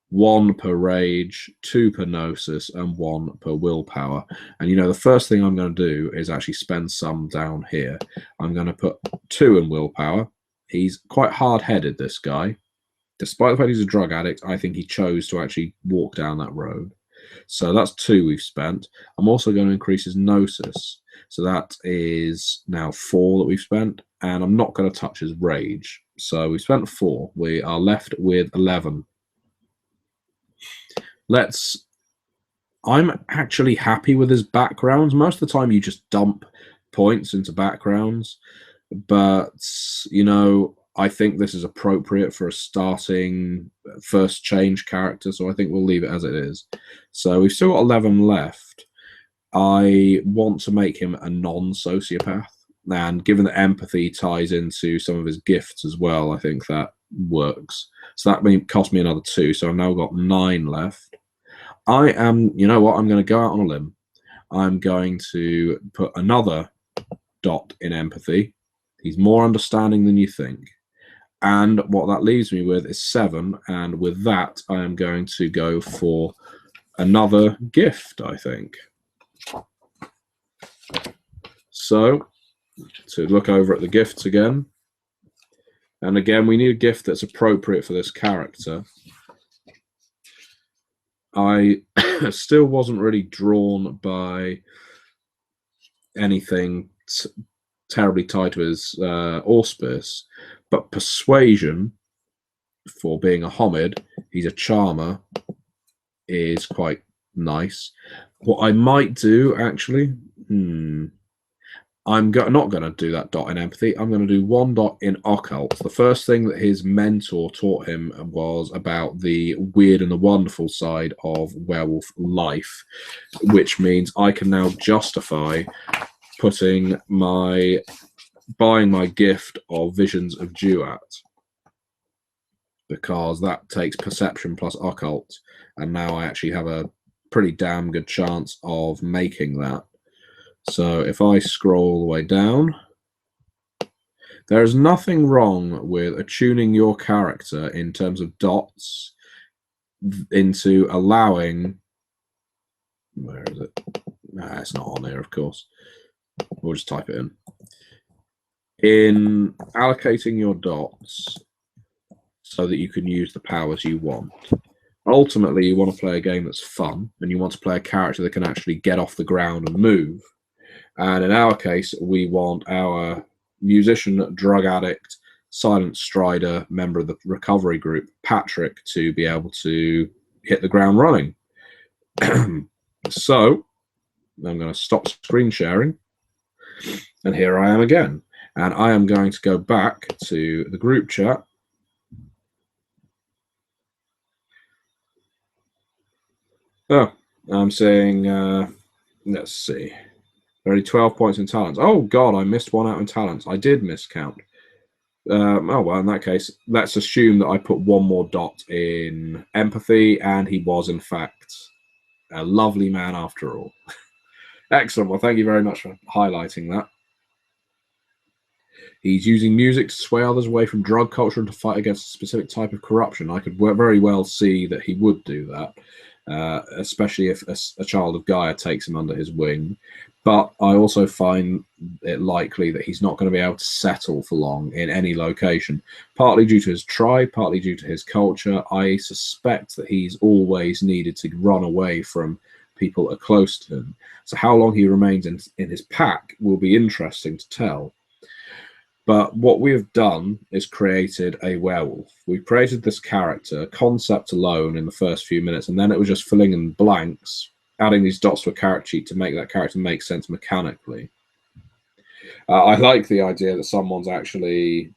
1 per rage, 2 per gnosis, and 1 per willpower. And you know, the first thing I'm going to do is actually spend some down here. I'm going to put 2 in willpower. He's quite hard-headed, this guy. Despite the fact he's a drug addict, I think he chose to actually walk down that road. So that's 2 we've spent. I'm also going to increase his gnosis. So that is now 4 that we've spent. And I'm not going to touch his rage. So we spent 4. We are left with 11. I'm actually happy with his backgrounds. Most of the time you just dump points into backgrounds. But, I think this is appropriate for a starting first change character, so I think we'll leave it as it is. So we've still got 11 left. I want to make him a non-sociopath, and given that empathy ties into some of his gifts as well, I think that works. So that cost me another 2, so I've now got 9 left. You know what, I'm going to go out on a limb. I'm going to put another dot in empathy. He's more understanding than you think. And what that leaves me with is 7. And with that, I am going to go for another gift, I think. So, to look over at the gifts again. And again, we need a gift that's appropriate for this character. I still wasn't really drawn by anything terribly tied to his auspice, but persuasion, for being a homid, he's a charmer, is quite nice. What I might do, actually, I'm not going to do that dot in empathy. I'm going to do 1 dot in occult. The first thing that his mentor taught him was about the weird and the wonderful side of werewolf life, which means I can now justify buying my gift of Visions of Duat, because that takes perception plus occult, and now I actually have a pretty damn good chance of making that. So if I scroll all the way down, there is nothing wrong with attuning your character in terms of dots into allowing, where is it? Nah, it's not on here, of course. We'll just type it in allocating your dots so that you can use the powers you want. Ultimately, you want to play a game that's fun, and you want to play a character that can actually get off the ground and move. And in our case, we want our musician, drug addict, silent strider, member of the recovery group, Patrick, to be able to hit the ground running. So I'm going to stop screen sharing. And here I am again. And I am going to go back to the group chat. Oh, I'm saying, let's see. Only 12 points in talents. Oh, God, I missed 1 out in talents. I did miscount. Oh, well, in that case, let's assume that I put 1 more dot in empathy, and he was, in fact, a lovely man after all. Excellent. Well, thank you very much for highlighting that. He's using music to sway others away from drug culture and to fight against a specific type of corruption. I could very well see that he would do that, especially if a child of Gaia takes him under his wing. But I also find it likely that he's not going to be able to settle for long in any location, partly due to his tribe, partly due to his culture. I suspect that he's always needed to run away from people are close to him. So how long he remains in his pack will be interesting to tell. But what we have done is created a werewolf. We've created this character, concept alone, in the first few minutes, and then it was just filling in blanks, adding these dots to a character sheet to make that character make sense mechanically. I like the idea that someone's actually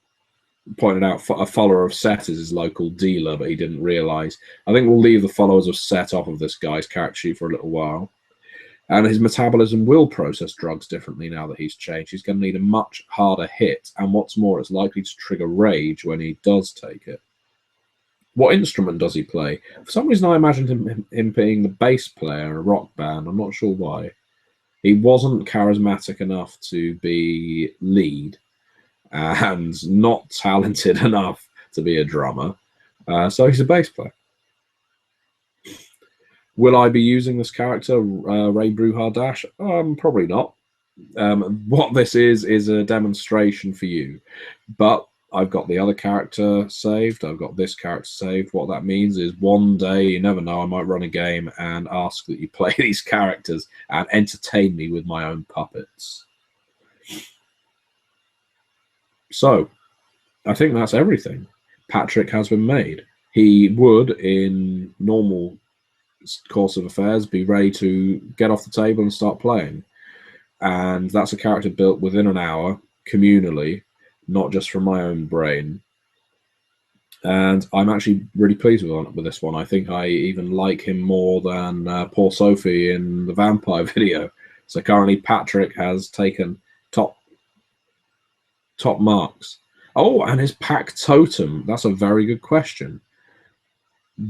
pointed out a follower of Set is his local dealer, but he didn't realize. I think we'll leave the followers of Set off of this guy's character sheet for a little while. And his metabolism will process drugs differently now that he's changed. He's going to need a much harder hit, and what's more, it's likely to trigger rage when he does take it. What instrument does he play? For some reason, I imagined him being the bass player in a rock band. I'm not sure why. He wasn't charismatic enough to be lead, and not talented enough to be a drummer. So he's a bass player. Will I be using this character, Ray Bruhar Dash? Probably not. What this is a demonstration for you. But I've got the other character saved. I've got this character saved. What that means is one day, you never know, I might run a game and ask that you play these characters and entertain me with my own puppets. So, I think that's everything. Patrick has been made. He would, in normal course of affairs, be ready to get off the table and start playing. And that's a character built within an hour, communally, not just from my own brain. And I'm actually really pleased with this one. I think I even like him more than poor Sophie in the vampire video. So currently Patrick has taken top marks. Oh, and his pack totem. That's a very good question.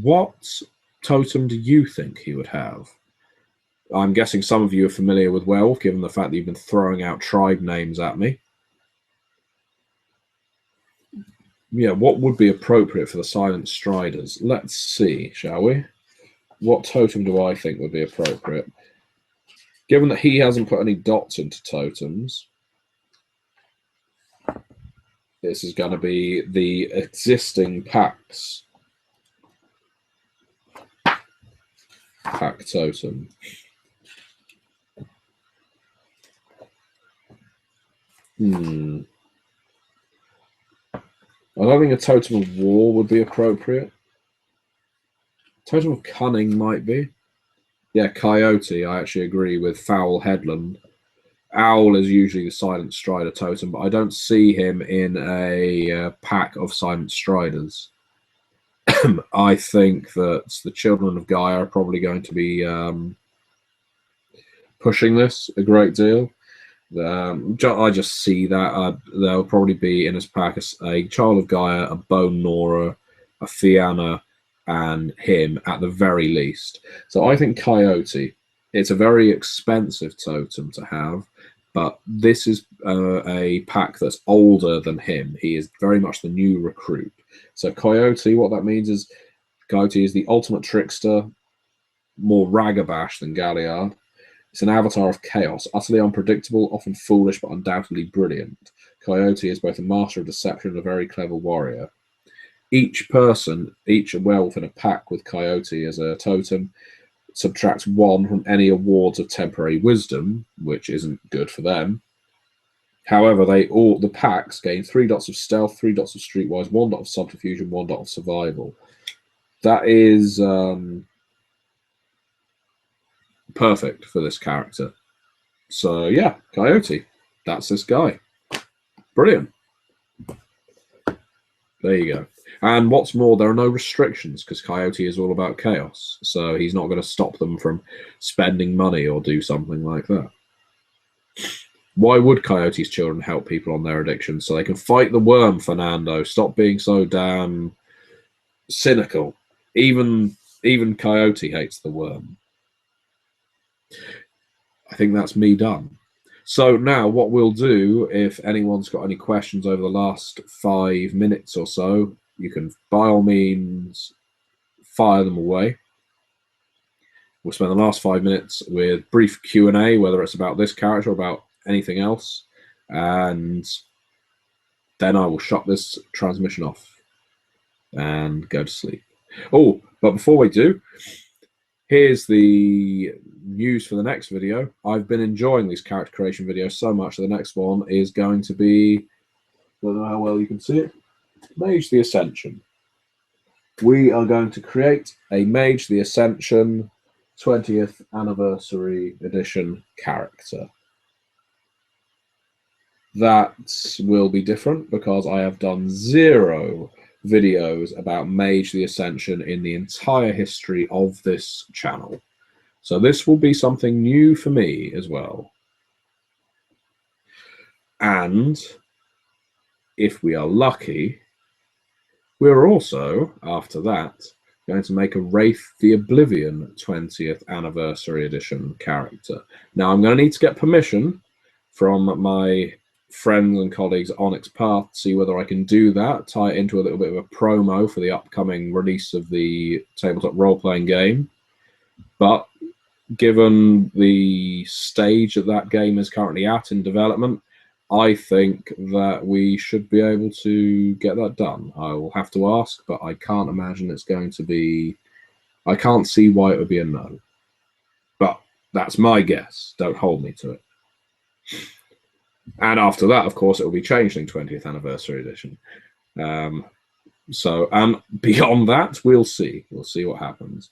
What totem do you think he would have? I'm guessing some of you are familiar with Werewolf, given the fact that you've been throwing out tribe names at me. Yeah, what would be appropriate for the Silent Striders? Let's see, shall we? What totem do I think would be appropriate? Given that he hasn't put any dots into totems, this is going to be the existing packs. Pack totem. I don't think a totem of war would be appropriate. Totem of cunning might be. Yeah, coyote, I actually agree with Foul Headland. Owl is usually the Silent Strider totem, but I don't see him in a pack of Silent Striders. I think that the Children of Gaia are probably going to be pushing this a great deal. I just see that there'll probably be in his pack a Child of Gaia, a Bone Nora, a Fianna, and him at the very least. So I think Coyote, it's a very expensive totem to have, but this is a pack that's older than him. He is very much the new recruit. So Coyote, what that means is Coyote is the ultimate trickster, more Ragabash than Galliard. It's an avatar of chaos, utterly unpredictable, often foolish, but undoubtedly brilliant. Coyote is both a master of deception and a very clever warrior. Each werewolf in a pack with Coyote as a totem subtracts 1 from any awards of temporary wisdom, which isn't good for them. However, the packs gain 3 dots of stealth, 3 dots of streetwise, 1 dot of subterfuge, and 1 dot of survival. That is perfect for this character. So yeah, Coyote, that's this guy. Brilliant. There you go. And what's more, there are no restrictions because Coyote is all about chaos. So he's not going to stop them from spending money or do something like that. Why would Coyote's children help people on their addictions? So they can fight the worm, Fernando. Stop being so damn cynical. Even Coyote hates the worm. I think that's me done. So now what we'll do, if anyone's got any questions over the last 5 minutes or so, you can by all means fire them away. We'll spend the last 5 minutes with brief Q&A, whether it's about this character or about anything else, and then I will shut this transmission off and go to sleep. Oh, but before we do, here's the news for the next video. I've been enjoying these character creation videos so much that the next one is going to be, I don't know how well you can see it, Mage the Ascension. We are going to create a Mage the Ascension 20th Anniversary Edition character. That will be different because I have done 0 videos about Mage the Ascension in the entire history of this channel. So this will be something new for me as well. And if we are lucky, we're also, after that, going to make a Wraith the Oblivion 20th Anniversary Edition character. Now I'm going to need to get permission from my friends and colleagues at Onyx Path to see whether I can do that, tie it into a little bit of a promo for the upcoming release of the tabletop role-playing game. But given the stage that game is currently at in development, I think that we should be able to get that done. I will have to ask, but I can't imagine it's going to be... I can't see why it would be a no. But that's my guess. Don't hold me to it. And after that, of course, it will be Changeling 20th Anniversary Edition. So, and beyond that, we'll see. We'll see what happens.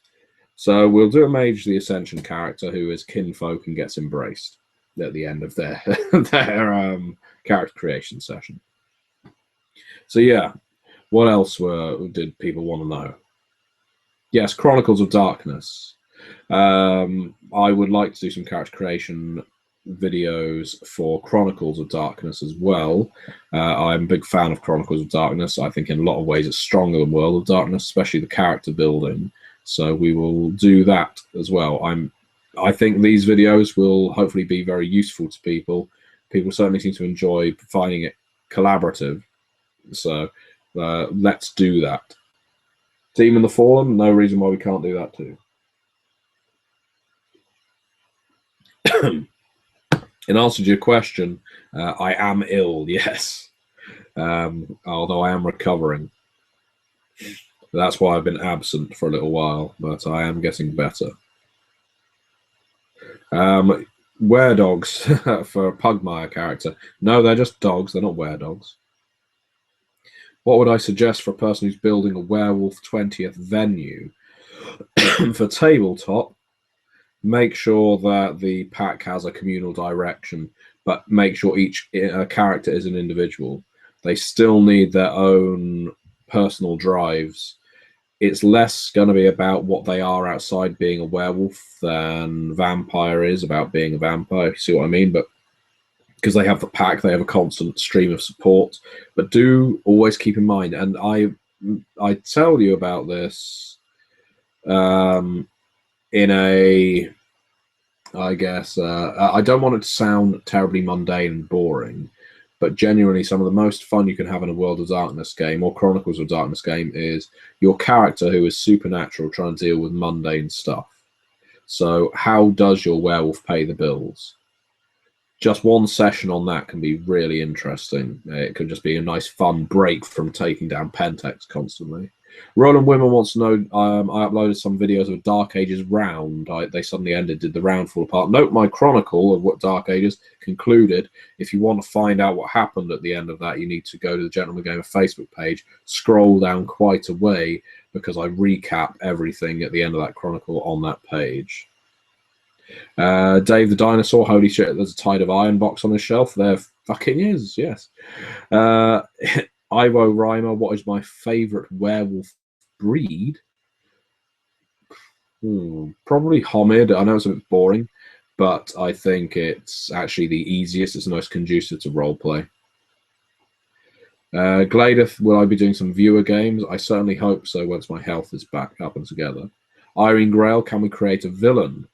So we'll do a Mage the Ascension character who is kinfolk and gets embraced at the end of their their character creation session. So yeah, what else did people want to know? Yes, Chronicles of Darkness. I would like to do some character creation videos for Chronicles of Darkness as well. I'm a big fan of Chronicles of Darkness. I think in a lot of ways it's stronger than World of Darkness, especially the character building. So we will do that as well. I think these videos will hopefully be very useful to people. People certainly seem to enjoy finding it collaborative. So let's do that. Demon the Fallen, no reason why we can't do that too. In answer to your question, I am ill, yes. Although I am recovering. That's why I've been absent for a little while, but I am getting better. Weredogs for a Pugmire character. No, they're just dogs. They're not weredogs. What would I suggest for a person who's building a Werewolf 20th venue? For tabletop, make sure that the pack has a communal direction, but make sure each character is an individual. They still need their own personal drives. It's less going to be about what they are outside being a werewolf than vampire is about being a vampire, if you see what I mean. But because they have the pack, they have a constant stream of support. But do always keep in mind, and I tell you about this in a, I guess, I don't want it to sound terribly mundane and boring, but genuinely some of the most fun you can have in a World of Darkness game or Chronicles of Darkness game is your character who is supernatural trying to deal with mundane stuff. So how does your werewolf pay the bills? Just one session on that can be really interesting. It could just be a nice fun break from taking down Pentex constantly. Roland Wimmer wants to know, I uploaded some videos of Dark Ages round. They suddenly ended. Did the round fall apart? Note my chronicle of what Dark Ages concluded. If you want to find out what happened at the end of that, you need to go to the Gentleman Gamer Facebook page, scroll down quite a way, because I recap everything at the end of that chronicle on that page. Dave the Dinosaur, holy shit, there's a Tide of Iron box on the shelf. There fucking is, yes. Ivo Reimer, what is my favourite werewolf breed? Probably Homid. I know it's a bit boring, but I think it's actually the easiest. It's the most conducive to roleplay. Gladeth, will I be doing some viewer games? I certainly hope so once my health is back up and together. Irene Grail, can we create a villain?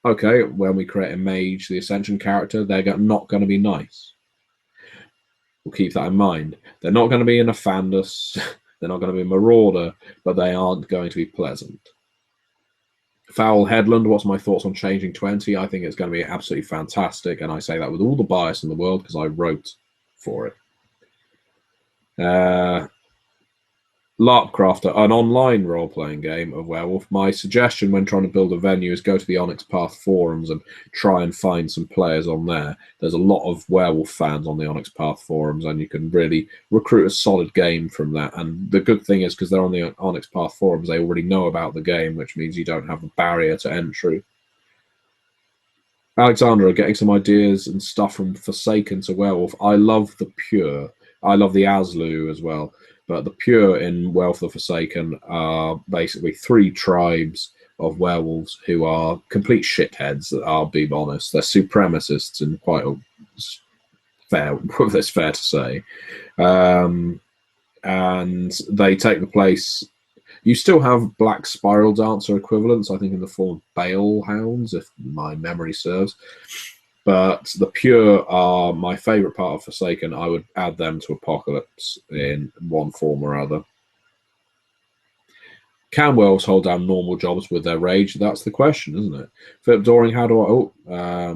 Okay, when we create a Mage, the Ascension character, they're not going to be nice. We'll keep that in mind. They're not going to be an Afandus, they're not going to be a Marauder, but they aren't going to be pleasant. Foul Headland, what's my thoughts on changing 20? I think it's going to be absolutely fantastic, and I say that with all the bias in the world because I wrote for it. Larpcrafter, an online role-playing game of Werewolf. My suggestion when trying to build a venue is go to the Onyx Path forums and try and find some players on there. There's a lot of Werewolf fans on the Onyx Path forums, and you can really recruit a solid game from that. And the good thing is, because they're on the Onyx Path forums, they already know about the game, which means you don't have a barrier to entry. Alexandra, getting some ideas and stuff from Forsaken to Werewolf. I love the Pure. I love the Aslu as well. But the Pure in Werewolf the Forsaken are basically 3 tribes of werewolves who are complete shitheads, I'll be honest. They're supremacists in quite a fair, that's fair to say. And they take the place. You still have Black Spiral Dancer equivalents, I think, in the form of Bale Hounds, if my memory serves. But the Pure are my favourite part of Forsaken. I would add them to Apocalypse in one form or other. Can werewolves hold down normal jobs with their rage? That's the question, isn't it? Philip Doring, how do I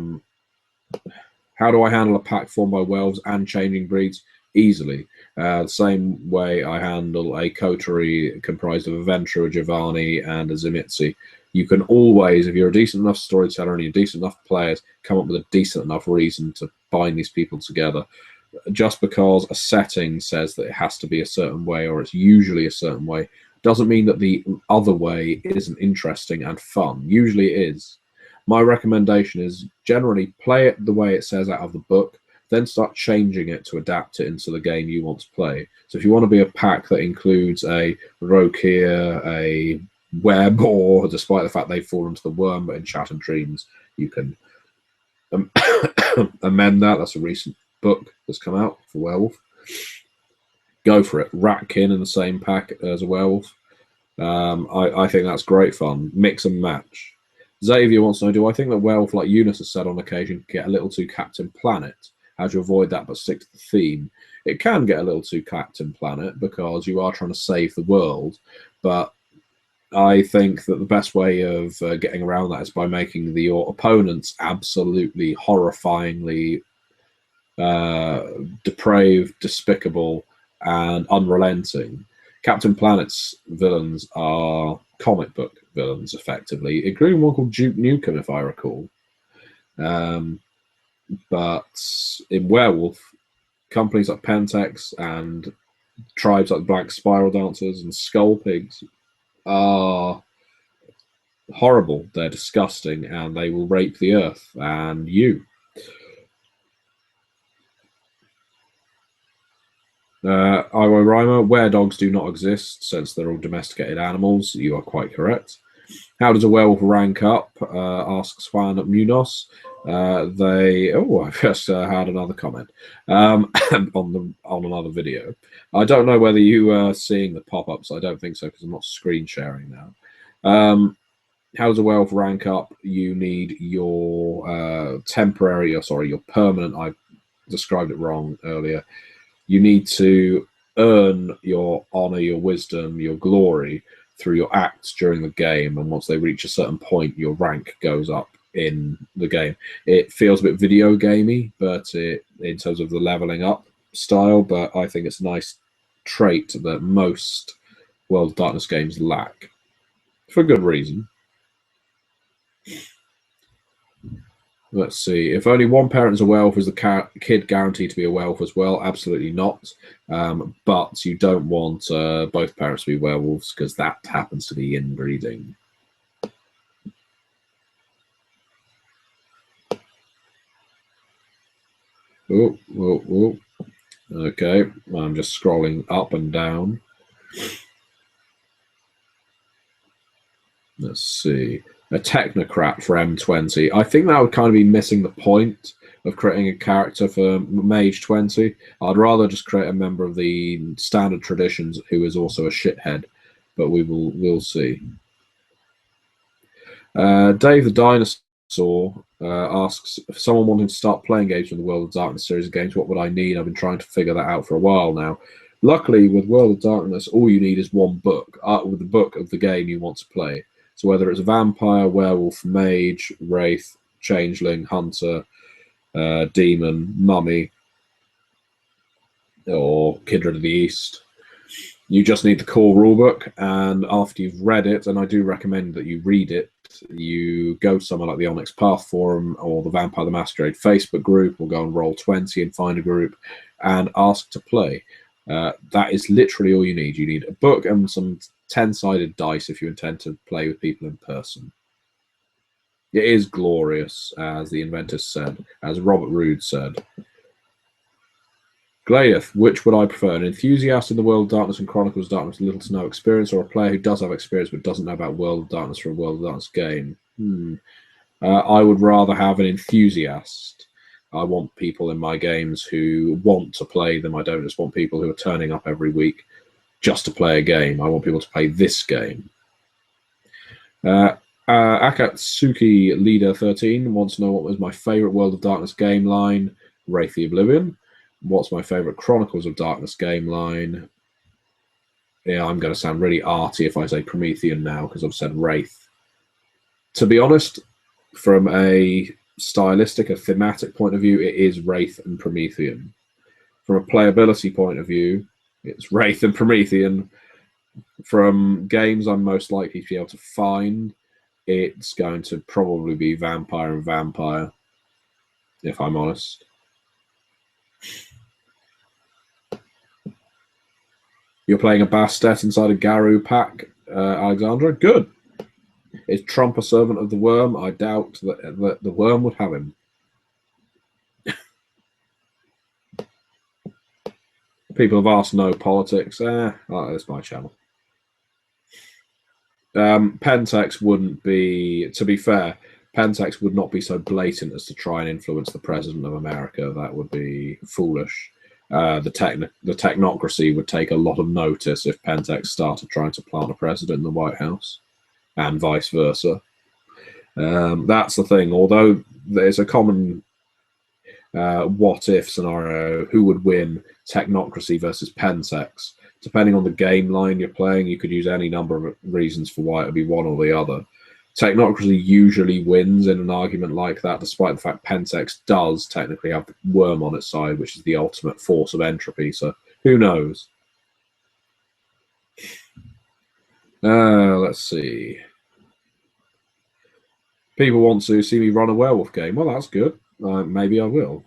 handle a pack formed by werewolves and changing breeds? Easily. The same way I handle a coterie comprised of a Ventrue, a Giovanni, and a Zimitzi. You can always, if you're a decent enough storyteller and you're decent enough players, come up with a decent enough reason to bind these people together. Just because a setting says that it has to be a certain way or it's usually a certain way doesn't mean that the other way isn't interesting and fun. Usually it is. My recommendation is generally play it the way it says out of the book, then start changing it to adapt it into the game you want to play. So if you want to be a pack that includes a Rokia, a Were, despite the fact they fall into the worm, but in Shattered Dreams you can amend that. That's a recent book that's come out for Werewolf. Go for it. Ratkin in the same pack as a Werewolf. I think that's great fun. Mix and match. Xavier wants to know, do I think that Werewolf, like Eunice has said on occasion, can get a little too Captain Planet? How do you avoid that but stick to the theme? It can get a little too Captain Planet because you are trying to save the world, but I think that the best way of getting around that is by making your opponents absolutely horrifyingly depraved, despicable, and unrelenting. Captain Planet's villains are comic book villains, effectively, including one called Duke Nukem, if I recall. But in Werewolf, companies like Pentex and tribes like Black Spiral Dancers and Skull Pigs are horrible. They're disgusting, and they will rape the earth and you. Iwo Rima, were-dogs do not exist since they're all domesticated animals. You are quite correct. How does a werewolf rank up? Asks Juan Munoz. I've just had another comment on another video. I don't know whether you are seeing the pop-ups. I don't think so because I'm not screen sharing now. How does a werewolf rank up? You need your your permanent. I described it wrong earlier. You need to earn your honor, your wisdom, your glory through your acts during the game, and once they reach a certain point, your rank goes up in the game. It feels a bit video gamey, but in terms of the leveling up style, but I think it's a nice trait that most World of Darkness games lack, for good reason. Let's see. If only one parent is a werewolf, is the kid guaranteed to be a werewolf as well? Absolutely not. But you don't want both parents to be werewolves because that happens to be inbreeding. Oh. Okay, I'm just scrolling up and down. Let's see. A technocrat for M20. I think that would kind of be missing the point of creating a character for Mage 20. I'd rather just create a member of the standard traditions who is also a shithead, but we'll see. Dave the Dinosaur asks, if someone wanting to start playing games from the World of Darkness series of games, what would I need? I've been trying to figure that out for a while now. Luckily, with World of Darkness, all you need is one book, with the book of the game you want to play. So whether it's vampire, werewolf, mage, wraith, changeling, hunter, demon, mummy, or Kindred of the East, you just need the core rulebook. And after you've read it, and I do recommend that you read it, you go to somewhere like the Onyx Path Forum or the Vampire the Masquerade Facebook group, or go on Roll20 and find a group and ask to play. That is literally all you need. You need a book and some 10-sided dice if you intend to play with people in person. It is glorious, as the inventors said, as Robert Roode said. Gladeth, which would I prefer? An enthusiast in the World of Darkness and Chronicles of Darkness with little to no experience, or a player who does have experience but doesn't know about World of Darkness for a World of Darkness game? I would rather have an enthusiast. I want people in my games who want to play them. I don't just want people who are turning up every week just to play a game. I want people to play this game. Akatsuki Leader 13 wants to know what was my favorite World of Darkness game line. Wraith the Oblivion. What's my favorite Chronicles of Darkness game line? Yeah, I'm going to sound really arty if I say Promethean now because I've said Wraith. To be honest, from a stylistic, a thematic point of view, it is Wraith and Promethean. From a playability point of view, it's Wraith and Promethean. From games I'm most likely to be able to find, it's going to probably be Vampire and Vampire, if I'm honest. You're playing a Bastet inside a Garou pack, Alexandra. Good. Is Trump a servant of the worm? I doubt that the worm would have him. People have asked no politics. That's my channel. Pentex wouldn't be, to be fair, Pentex would not be so blatant as to try and influence the president of America. That would be foolish. The technocracy would take a lot of notice if Pentex started trying to plant a president in the White House, and vice versa. That's the thing. Although there's a common what-if scenario, who would win, technocracy versus Pentex? Depending on the game line you're playing, you could use any number of reasons for why it would be one or the other. Technocracy usually wins in an argument like that, despite the fact Pentex does technically have the worm on its side, which is the ultimate force of entropy, so who knows? Let's see. People want to see me run a werewolf game. Well, that's good. Maybe I will.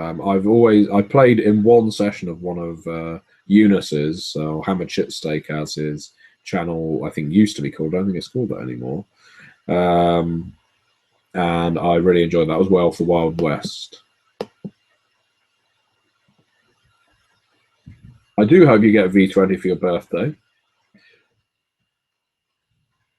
I played in one session of one of Eunice's, so Hammered Shit Steak, as his channel I think used to be called. I don't think it's called that anymore. And I really enjoyed that. It was Werewolf the Wild West. I do hope you get a V20 for your birthday.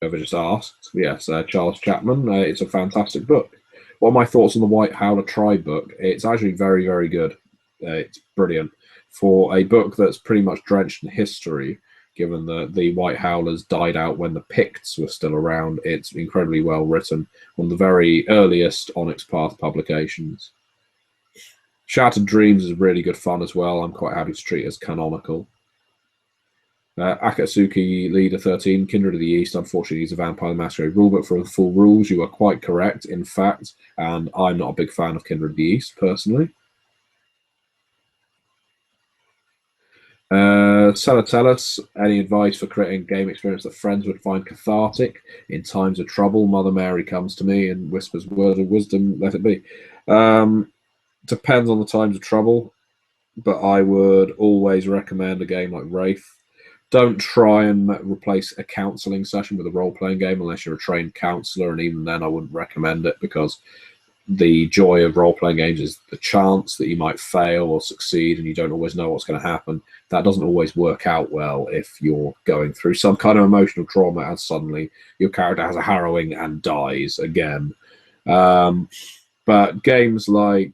Whoever just asked. Yes, Charles Chapman. It's a fantastic book. What are my thoughts on the White Howler Tribe book? It's actually very, very good. It's brilliant. For a book that's pretty much drenched in history, given that the White Howlers died out when the Picts were still around, it's incredibly well written. One of the very earliest Onyx Path publications. Shattered Dreams is really good fun as well. I'm quite happy to treat it as canonical. Akatsuki Leader 13, Kindred of the East, unfortunately, is a Vampire the Masquerade rulebook for the full rules. You are quite correct, in fact, and I'm not a big fan of Kindred of the East, personally. Salatellus, any advice for creating a game experience that friends would find cathartic in times of trouble? Mother Mary comes to me and whispers words of wisdom, let it be. Depends on the times of trouble, but I would always recommend a game like Wraith. Don't try and replace a counseling session with a role-playing game unless you're a trained counselor, and even then I wouldn't recommend it, because the joy of role-playing games is the chance that you might fail or succeed, and you don't always know what's going to happen. That doesn't always work out well if you're going through some kind of emotional trauma and suddenly your character has a harrowing and dies again. But games like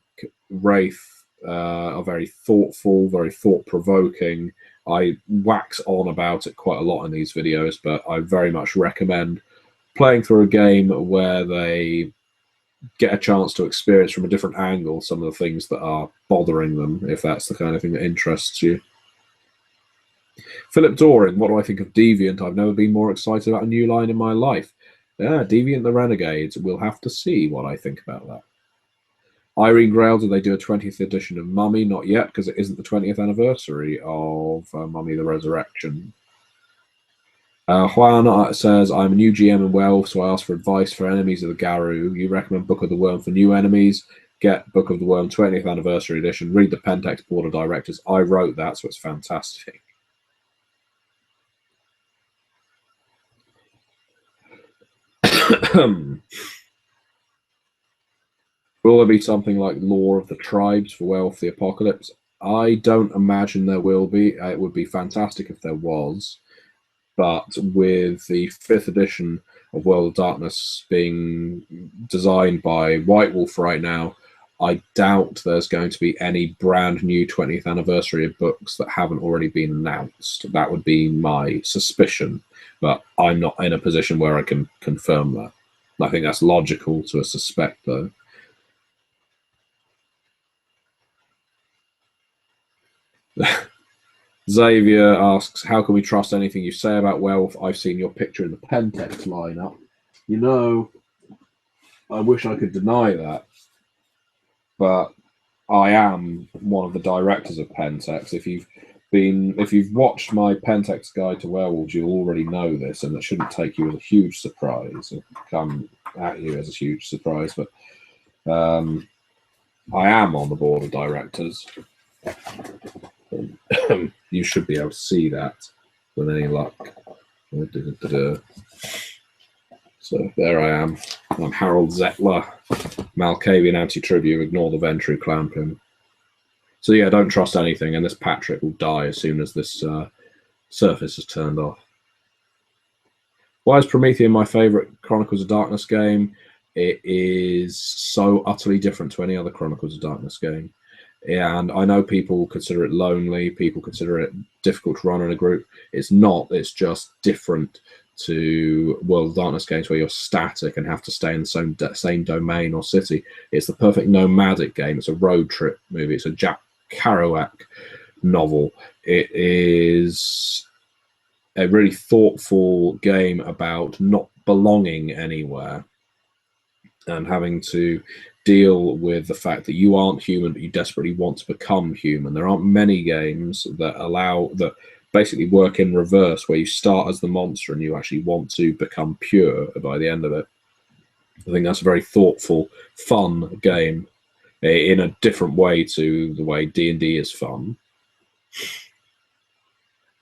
Wraith are very thoughtful, very thought-provoking. I wax on about it quite a lot in these videos, but I very much recommend playing through a game where they get a chance to experience from a different angle some of the things that are bothering them, if that's the kind of thing that interests you. Philip Doring, what do I think of Deviant? I've never been more excited about a new line in my life. Yeah, Deviant the Renegades. We'll have to see what I think about that. Irene Grail, did they do a 20th edition of Mummy? Not yet, because it isn't the 20th anniversary of Mummy the Resurrection. Juan says, I'm a new GM in Werewolf, so I ask for advice for enemies of the Garou. You recommend Book of the Worm for new enemies. Get Book of the Worm 20th anniversary edition. Read the Pentex Board of Directors. I wrote that, so it's fantastic. Will there be something like Lore of the Tribes for Werewolf the Apocalypse? I don't imagine there will be. It would be fantastic if there was. But with the 5th edition of World of Darkness being designed by White Wolf right now, I doubt there's going to be any brand new 20th anniversary of books that haven't already been announced. That would be my suspicion, but I'm not in a position where I can confirm that. I think that's logical to suspect, though. Xavier asks, how can we trust anything you say about Werewolf? I've seen your picture in the Pentex lineup. You know, I wish I could deny that, but I am one of the directors of Pentex. If you've watched my Pentex Guide to Werewolves, you'll already know this, and it shouldn't take you as a huge surprise. It come at you as a huge surprise, but I am on the board of directors. you should be able to see that with any luck. So there I am. I'm Harold Zettler, Malkavian anti-tribute, ignore the Ventru clan pin. So yeah, don't trust anything, and this Patrick will die as soon as this surface is turned off. Why is Promethean my favourite Chronicles of Darkness game? It is so utterly different to any other Chronicles of Darkness game. And I know people consider it lonely, people consider it difficult to run in a group. It's not, it's just different to World of Darkness games where you're static and have to stay in the same domain or city. It's the perfect nomadic game. It's a road trip movie. It's a Jack Kerouac novel. It is a really thoughtful game about not belonging anywhere and having to deal with the fact that you aren't human, but you desperately want to become human. There aren't many games that basically work in reverse, where you start as the monster and you actually want to become pure by the end of it. I think that's a very thoughtful, fun game in a different way to the way D&D is fun.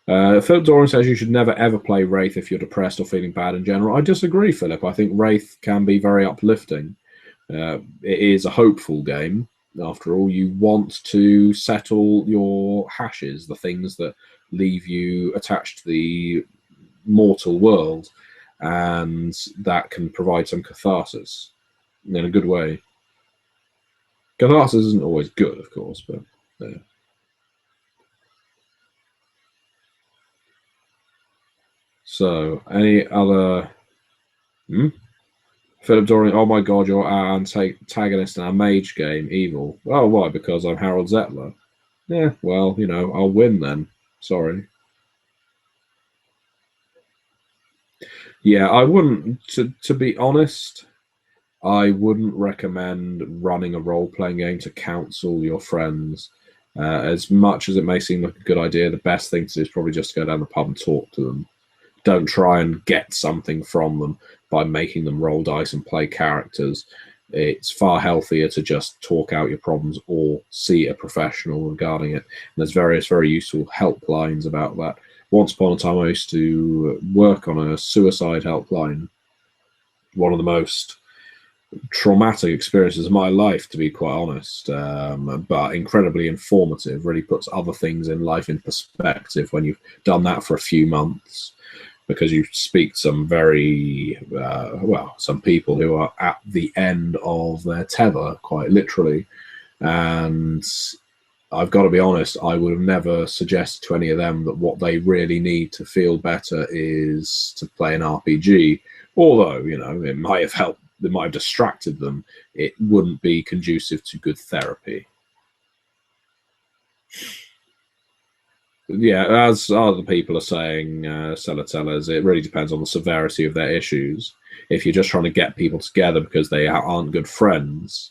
Philip Doran says you should never ever play Wraith if you're depressed or feeling bad in general. I disagree, Philip. I think Wraith can be very uplifting. It is a hopeful game. After all, you want to settle your hashes, the things that leave you attached to the mortal world, and that can provide some catharsis in a good way. Catharsis isn't always good, of course, but yeah. So, any other... Philip Dorian, oh my god, you're our antagonist in our mage game, evil. Oh, why? Because I'm Harold Zettler. Yeah, well, you know, I'll win then. Sorry. Yeah, I wouldn't, to be honest, I wouldn't recommend running a role-playing game to counsel your friends. As much as it may seem like a good idea, the best thing to do is probably just go down the pub and talk to them. Don't try and get something from them by making them roll dice and play characters. It's far healthier to just talk out your problems or see a professional regarding it. And there's various very useful helplines about that. Once upon a time, I used to work on a suicide helpline. One of the most traumatic experiences of my life, to be quite honest, but incredibly informative. Really puts other things in life in perspective when you've done that for a few months, because you speak to some very, some people who are at the end of their tether, quite literally. And I've got to be honest, I would have never suggested to any of them that what they really need to feel better is to play an RPG. Although, you know, it might have helped, it might have distracted them. It wouldn't be conducive to good therapy. Yeah, as other people are saying, Celatellers, it really depends on the severity of their issues. If you're just trying to get people together because they aren't good friends,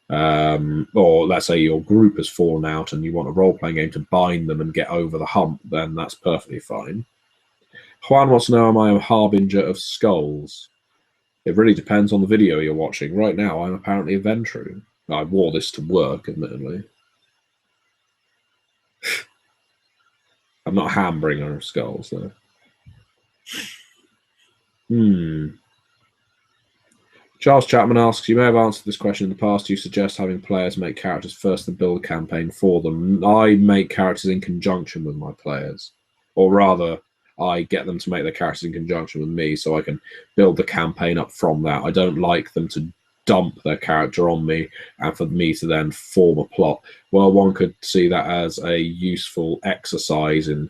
or let's say your group has fallen out and you want a role-playing game to bind them and get over the hump, then that's perfectly fine. Juan wants to know, am I a harbinger of skulls? It really depends on the video you're watching. Right now, I'm apparently a Ventru. I wore this to work, admittedly. I'm not a hambringer of skulls, though. Charles Chapman asks, you may have answered this question in the past. Do you suggest having players make characters first and build a campaign for them? I make characters in conjunction with my players. Or rather, I get them to make their characters in conjunction with me so I can build the campaign up from that. I don't like them to dump their character on me and for me to then form a plot. Well, one could see that as a useful exercise in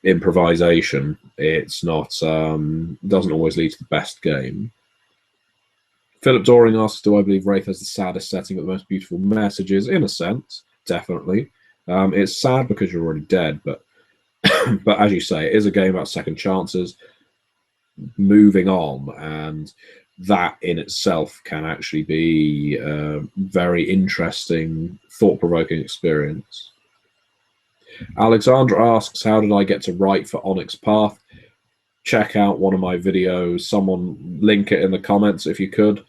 improvisation. It's not, doesn't always lead to the best game. Philip Doring asks, do I believe Wraith has the saddest setting with the most beautiful messages? In a sense, definitely. It's sad because you're already dead, but but as you say, it is a game about second chances, moving on, and that in itself can actually be a very interesting, thought-provoking experience. Alexandra asks, how did I get to write for Onyx Path? Check out one of my videos. Someone link it in the comments if you could.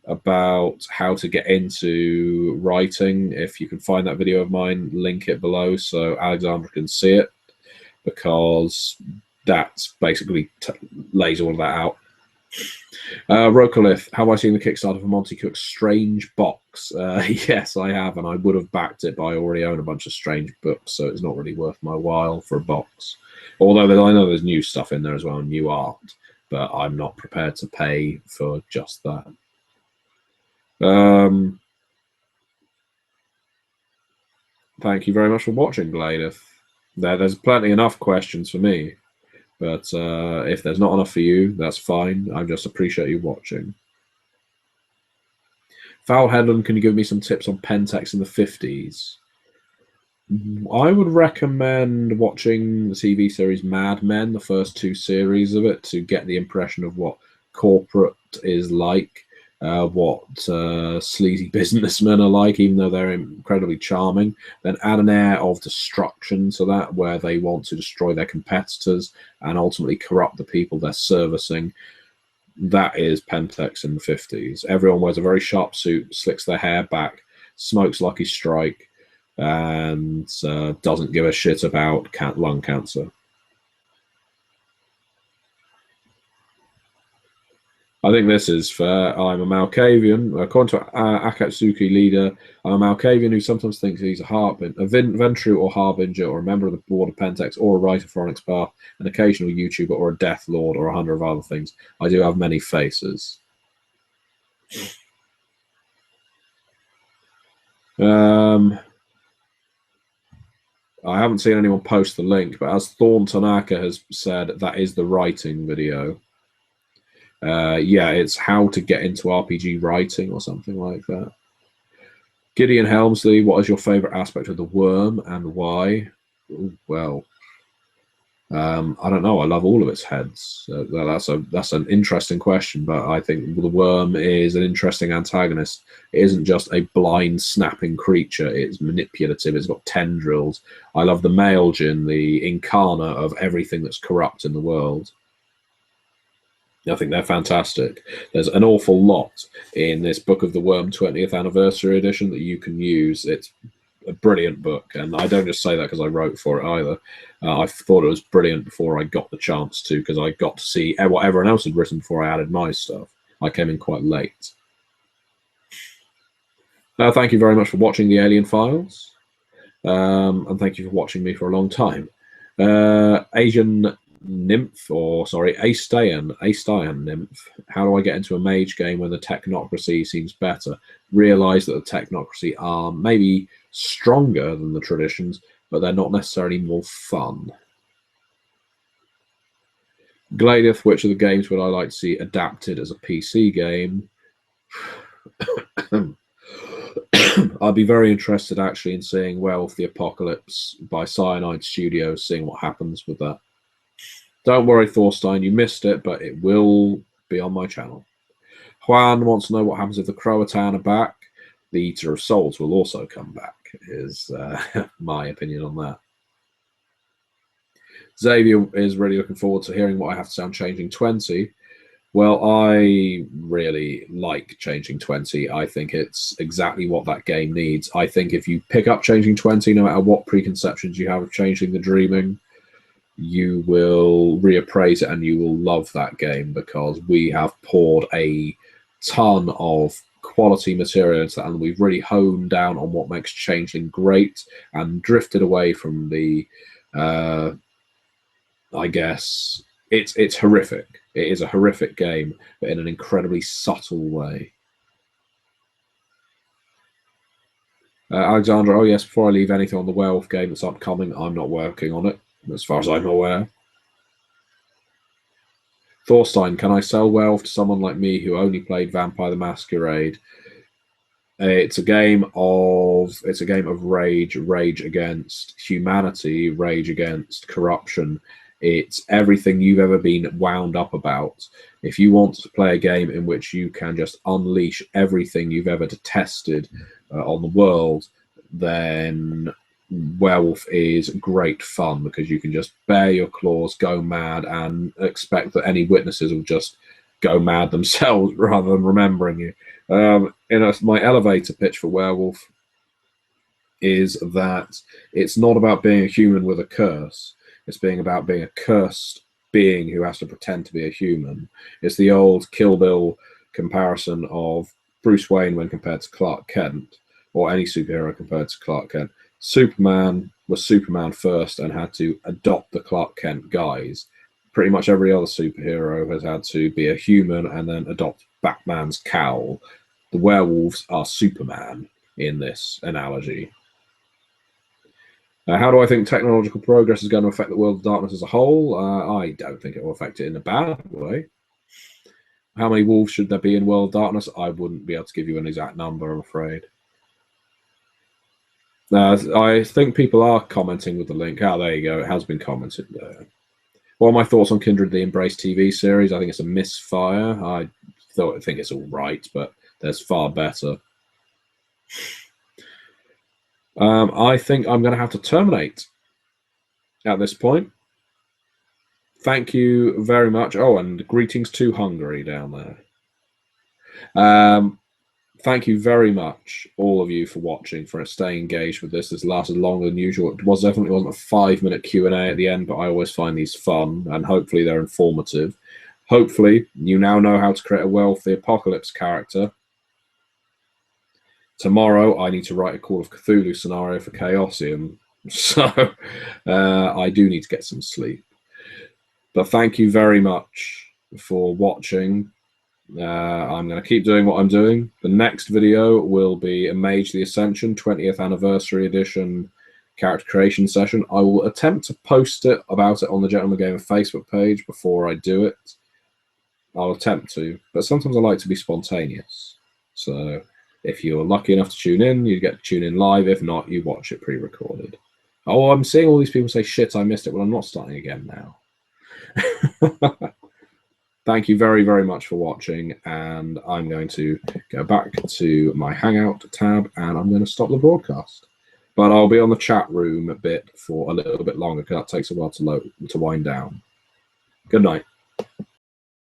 about how to get into writing. If you can find that video of mine, link it below so Alexandra can see it, because that's basically lays all of that out. Rokolith, have I seen the Kickstarter for Monty Cook's Strange Box? Yes, I have, and I would have backed it, but I already own a bunch of Strange books, so it's not really worth my while for a box. Although I know there's new stuff in there as well, new art, but I'm not prepared to pay for just that. Thank you very much for watching, Gladith. There's plenty enough questions for me, but if there's not enough for you, that's fine. I just appreciate you watching. Foul Headland, can you give me some tips on Pentex in the 50s? I would recommend watching the TV series Mad Men, the first 2 series of it, to get the impression of what corporate is like, what sleazy businessmen are like, even though they're incredibly charming. Then add an air of destruction to that, where they want to destroy their competitors and ultimately corrupt the people they're servicing. That is Pentex in the 50s. Everyone wears a very sharp suit, slicks their hair back, smokes Lucky Strike, and doesn't give a shit about lung cancer. I think this is fair. I'm a Malkavian. According to Akatsuki leader, I'm a Malkavian who sometimes thinks he's a Ventru or Harbinger, or a member of the board of Pentex, or a writer for Onyx Path, an occasional YouTuber, or a Death Lord, or 100 other things. I do have many faces. I haven't seen anyone post the link, but as Thorn Tanaka has said, that is the writing video. Yeah, it's how to get into RPG writing or something like that. Gideon Helmsley, what is your favorite aspect of the worm and why? Well, I don't know. I love all of its heads. That's an interesting question, but I think the worm is an interesting antagonist. It isn't just a blind snapping creature. It's manipulative. It's got tendrils. I love the male Jin, the incarnate of everything that's corrupt in the world. I think they're fantastic. There's an awful lot in this Book of the Worm 20th Anniversary Edition that you can use. It's a brilliant book, and I don't just say that because I wrote for it either. I thought it was brilliant before I got the chance to, because I got to see what everyone else had written before I added my stuff. I came in quite late. Thank you very much for watching the Alien Files, and thank you for watching me for a long time. Asian Nymph, or sorry, Astaian Nymph. How do I get into a mage game when the technocracy seems better? Realize that the technocracy are maybe stronger than the traditions, but they're not necessarily more fun. Gladith, which of the games would I like to see adapted as a PC game? I'd be very interested actually in seeing Werewolf the Apocalypse by Cyanide Studios, seeing what happens with that. Don't worry, Thorstein, you missed it, but it will be on my channel. Juan wants to know what happens if the Croatan are back. The Eater of Souls will also come back, is my opinion on that. Xavier is really looking forward to hearing what I have to say on Changing 20. Well, I really like Changing 20. I think it's exactly what that game needs. I think if you pick up Changing 20, no matter what preconceptions you have of Changing the Dreaming, you will reappraise it and you will love that game, because we have poured a ton of quality material into that, and we've really honed down on what makes Changeling great and drifted away from the I guess it's horrific. It is a horrific game, but in an incredibly subtle way. Alexandra, oh yes, before I leave anything on the Werewolf game that's upcoming, I'm not working on it, as far as I'm aware. Thorstein, can I sell Werewolf to someone like me who only played Vampire the Masquerade? It's a game of rage against humanity, rage against corruption. It's everything you've ever been wound up about. If you want to play a game in which you can just unleash everything you've ever detested on the world, then Werewolf is great fun, because you can just bare your claws, go mad, and expect that any witnesses will just go mad themselves rather than remembering you. My elevator pitch for Werewolf is that it's not about being a human with a curse. It's about being a cursed being who has to pretend to be a human. It's the old Kill Bill comparison of Bruce Wayne when compared to Clark Kent, or any superhero compared to Clark Kent. Superman was Superman first and had to adopt the Clark Kent guise. Pretty much every other superhero has had to be a human and then adopt Batman's cowl. The werewolves are Superman in this analogy. How do I think technological progress is going to affect the world of darkness as a whole? I don't think it will affect it in a bad way. How many wolves should there be in World of Darkness? I wouldn't be able to give you an exact number, I'm afraid. I think people are commenting with the link. Oh, there you go. It has been commented there. What are my thoughts on Kindred the Embrace TV series? I think it's a misfire. I think it's all right, but there's far better. I think I'm going to have to terminate at this point. Thank you very much. Oh, and greetings to Hungary down there. Thank you very much, all of you, for watching, for staying engaged with this. This lasted longer than usual. It definitely wasn't a 5-minute Q&A at the end, but I always find these fun, and hopefully they're informative. Hopefully you now know how to create a Werewolf the Apocalypse character. Tomorrow I need to write a Call of Cthulhu scenario for Chaosium, so I do need to get some sleep. But thank you very much for watching. I'm going to keep doing what I'm doing. The next video will be a Mage the Ascension 20th Anniversary Edition character creation session. I will attempt to post about it on the Gentleman Gamer Facebook page before I do it. I'll attempt to, but sometimes I like to be spontaneous. So if you're lucky enough to tune in, you get to tune in live. If not, you watch it pre-recorded. Oh, I'm seeing all these people say, shit, I missed it. Well, I'm not starting again now. Thank you very, very much for watching, and I'm going to go back to my Hangout tab, and I'm going to stop the broadcast. But I'll be on the chat room a bit for a little bit longer, because that takes a while to wind down. Good night.